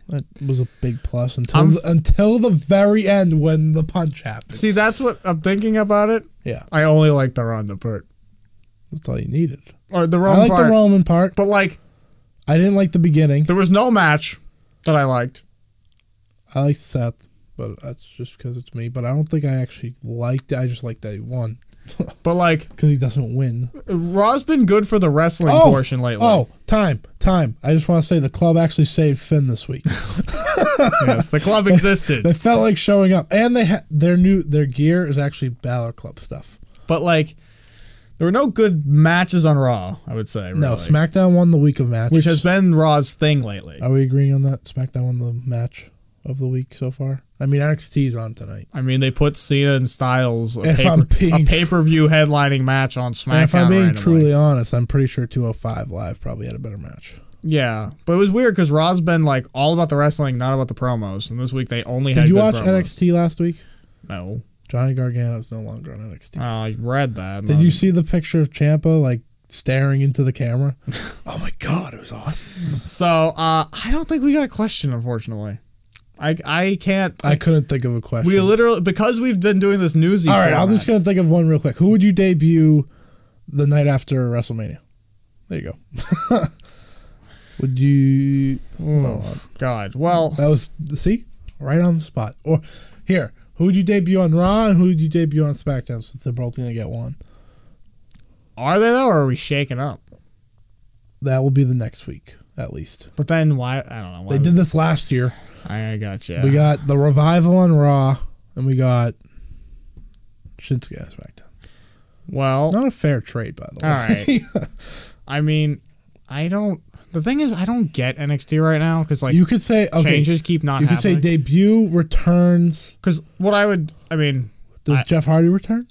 That was a big plus until the very end when the punch happened. See, that's what I'm thinking about it. Yeah. I only like the Ronda part. That's all you needed. Or the Roman part. I like the Roman part. But like, I didn't like the beginning. There was no match that I liked. I liked Seth, but that's just because it's me. But I don't think I actually liked it. I just liked that he won. But like, because he doesn't win. Raw's been good for the wrestling portion lately. Time. I just want to say the club actually saved Finn this week. Yes, the club existed. They felt like showing up, and they their gear is actually Balor Club stuff. But like, there were no good matches on Raw, I would say. Really. No, SmackDown won the week of matches, which has been Raw's thing lately. Are we agreeing on that? SmackDown won the match of the week so far. I mean, NXT's on tonight. I mean, they put Cena and Styles a pay-per-view headlining match on SmackDown. And if I'm being truly honest, I'm pretty sure 205 Live probably had a better match. Yeah, but it was weird because Raw's been like all about the wrestling, not about the promos. And this week they only had. Did you watch promos. NXT last week? No. Johnny Gargano's no longer on NXT. Oh, I read that. Did you see the picture of Ciampa like staring into the camera? Oh my god, it was awesome. So I don't think we got a question, unfortunately. I can't. I couldn't think of a question. We literally, because we've been doing this newsy. All right, I'm just gonna think of one real quick. Who would you debut the night after WrestleMania? There you go. Would you? Oh God. Well, that was right on the spot. Or here, who would you debut on Raw and who would you debut on SmackDown? Since they're both gonna get one. Are they though, or are we shaking up? That will be the next week, at least. But then why? I don't know. They did this last year. I got you. We got the Revival on Raw, and we got Shinsuke on SmackDown. Well, not a fair trade, by the way. all right. I mean, the thing is, I don't get NXT right now because, like, you could say, okay, changes keep not happening. You could say debut returns. Because Does Jeff Hardy return?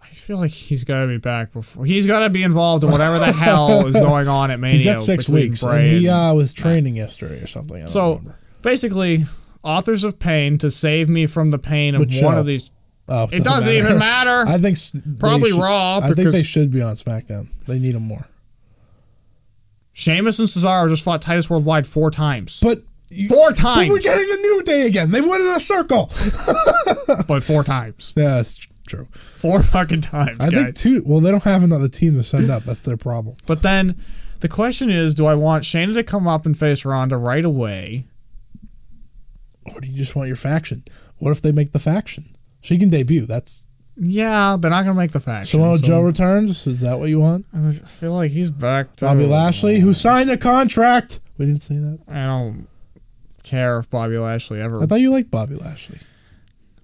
I feel like he's got to be back before. He's got to be involved in whatever the hell is going on at Mania. He got 6 weeks, and he was training yesterday or something. I don't remember. Basically, Authors of Pain to save me from the pain of one of these. Oh, it doesn't even matter. I think probably Raw. I think they should be on SmackDown. They need them more. Sheamus and Cesaro just fought Titus Worldwide 4 times. But 4 times. But we're getting the New Day again. They went in a circle. But 4 times. Yeah, that's true. 4 fucking times. I think 2. Well, they don't have another team to send up. That's their problem. But then the question is, do I want Shayna to come up and face Ronda right away? Or do you just want your faction? What if they make the faction? She can debut. Yeah, they're not going to make the faction. Samoa Joe returns? Is that what you want? I feel like he's back to... Bobby Lashley, who signed a contract. We didn't say that. I don't care if Bobby Lashley ever... I thought you liked Bobby Lashley.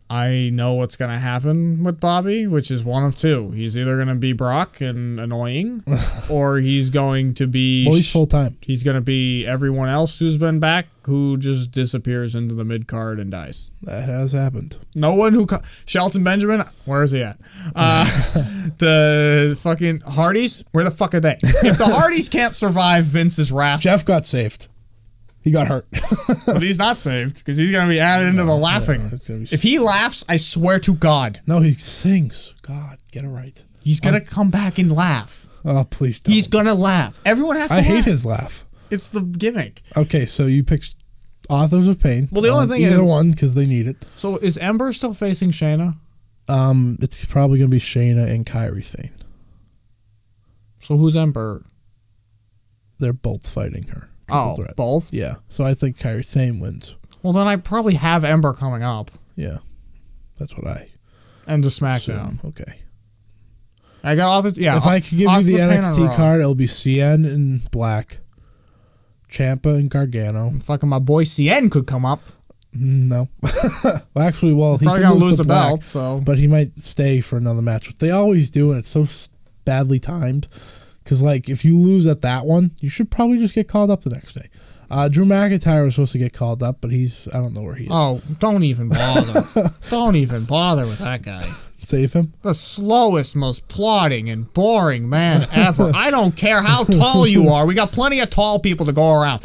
I know what's going to happen with Bobby, which is one of 2. He's either going to be Brock and annoying, or he's going to be... Well, he's full-time. He's going to be everyone else who's been back, who just disappears into the mid-card and dies. That has happened. No one who... Shelton Benjamin, where is he at? The fucking Hardys, where the fuck are they? If the Hardys can't survive Vince's wrath... Jeff got saved. He got hurt. But he's not saved, because he's going to be added into the laughing. If he laughs, I swear to God. No, he sings. God, get it right. He's going to come back and laugh. Oh, please don't. He's going to laugh. Everyone has to laugh. I hate his laugh. It's the gimmick. Okay, so you picked Authors of Pain. Well, the only thing either one, because they need it. So is Ember still facing Shayna? It's probably going to be Shayna and Kairi Sane. So who's Ember? They're both fighting her. Oh, both? Yeah. So I think Kairi Sane wins. Well, then I probably have Ember coming up. Yeah. That's what I... And to SmackDown. Okay. I got all the... Yeah. If I could give you the NXT card, it'll be Cien in black, Ciampa and Gargano. Fucking my boy Cien could come up. No. Well, actually, he probably could lose the black, belt, so... But he might stay for another match. What they always do, and it's so badly timed... Because, like, if you lose at that one, you should probably just get called up the next day. Drew McIntyre was supposed to get called up, but I don't know where he is. Oh, don't even bother. Don't even bother with that guy. Save him? The slowest, most plodding and boring man ever. I don't care how tall you are. We got plenty of tall people to go around.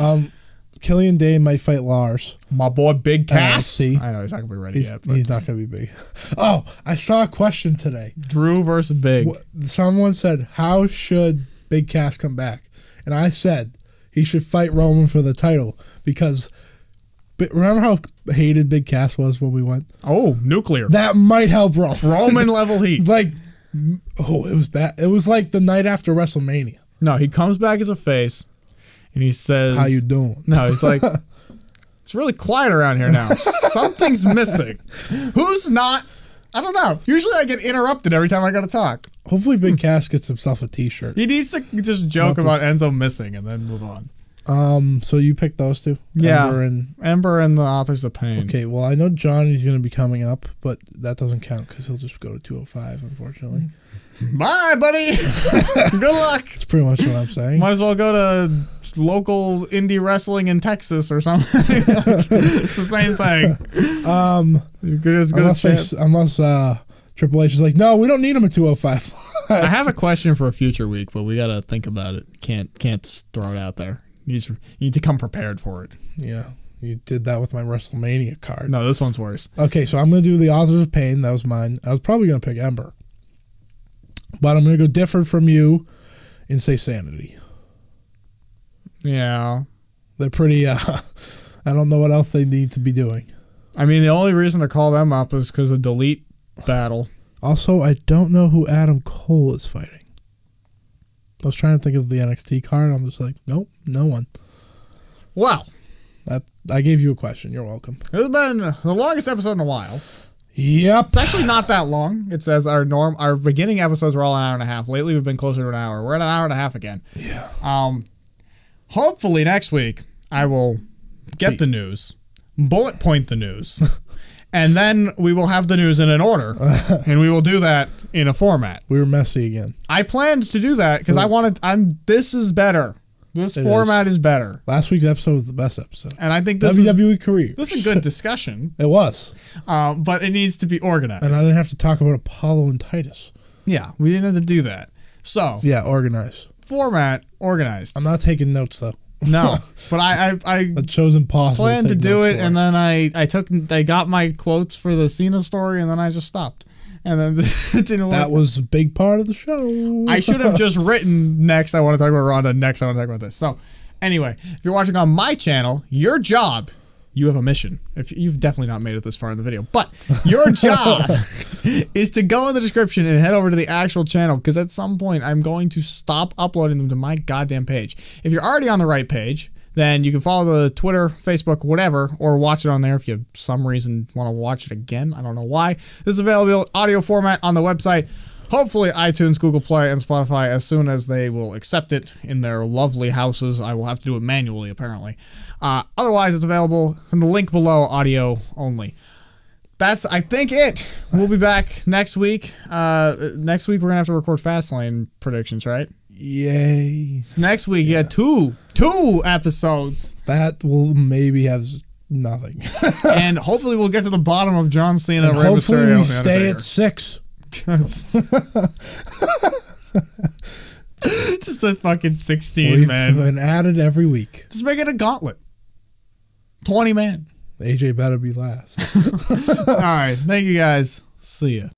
Killian Dane might fight Lars. My boy Big Cass. I know, he's not going to be ready yet. But. He's not going to be big. Oh, I saw a question today. Drew versus Big. Someone said, how should Big Cass come back? And I said, he should fight Roman for the title. Because, remember how hated Big Cass was when we went? Oh, nuclear. That might help Roman. Roman level heat. Like, oh, it was bad. It was like the night after WrestleMania. No, he comes back as a face. And he says... How you doing? No, he's like... It's really quiet around here now. Something's missing. Who's not... I don't know. Usually I get interrupted every time I gotta talk. Hopefully Big Cass gets himself a t-shirt. He needs to just joke about Enzo missing and then move on. So you picked those two? Yeah. Ember and the Authors of Pain. Okay, well, I know Johnny's going to be coming up, but that doesn't count because he'll just go to 205, unfortunately. Bye, buddy! Good luck! That's pretty much what I'm saying. Might as well go to local indie wrestling in Texas or something. It's the same thing. Unless Triple H is like, no, we don't need him at 205. I have a question for a future week, but we got to think about it. Can't throw it out there. You need to come prepared for it. Yeah, you did that with my WrestleMania card. No, this one's worse. Okay, so I'm going to do the Authors of Pain. That was mine. I was probably going to pick Ember. But I'm going to go different from you and say Sanity. Yeah. They're pretty, I don't know what else they need to be doing. I mean, the only reason to call them up is because of Delete battle. Also, I don't know who Adam Cole is fighting. I was trying to think of the NXT card, and I'm just like, nope, no one. Well. I gave you a question. You're welcome. This has been the longest episode in a while. Yep. It's actually not that long. It says our beginning episodes were all an hour and a half. Lately, we've been closer to an hour. We're at an hour and a half again. Yeah. Hopefully next week I will get the news, bullet point the news, and then we will have the news in an order, and we will do that in a format. We were messy again. I planned to do that because this is better. This format is better. Last week's episode was the best episode. And I think this WWE career. This is a good discussion. It was. But it needs to be organized. And I didn't have to talk about Apollo and Titus. Yeah, we didn't have to do that. So. Yeah, organized. Format, organized. I'm not taking notes, though. No, but I that show's impossible. Planned to do it, and then I got my quotes for the Cena story, and then I just stopped. And then it didn't work. That was a big part of the show. I should have just written next I want to talk about Ronda, next I want to talk about this. So, anyway, if you're watching on my channel, your job, you have a mission. If you've definitely not made it this far in the video, but your job is to go in the description and head over to the actual channel, because at some point I'm going to stop uploading them to my goddamn page. If you're already on the right page, then you can follow the Twitter, Facebook, whatever, or watch it on there if you have some reason want to watch it again. I don't know why. This is available audio format on the website. Hopefully iTunes, Google Play, and Spotify as soon as they will accept it in their lovely houses. I will have to do it manually, apparently. Otherwise, it's available in the link below, audio only. That's, I think, it. We'll be back next week. Next week, we're going to have to record Fastlane predictions, right? Yay. Next week, yeah, two episodes. That will maybe have nothing. And hopefully we'll get to the bottom of John Cena. And hopefully we stay at 6. Just a fucking 16 man. And added every week. Just make it a gauntlet. 20 man. AJ better be last. All right. Thank you guys. See ya.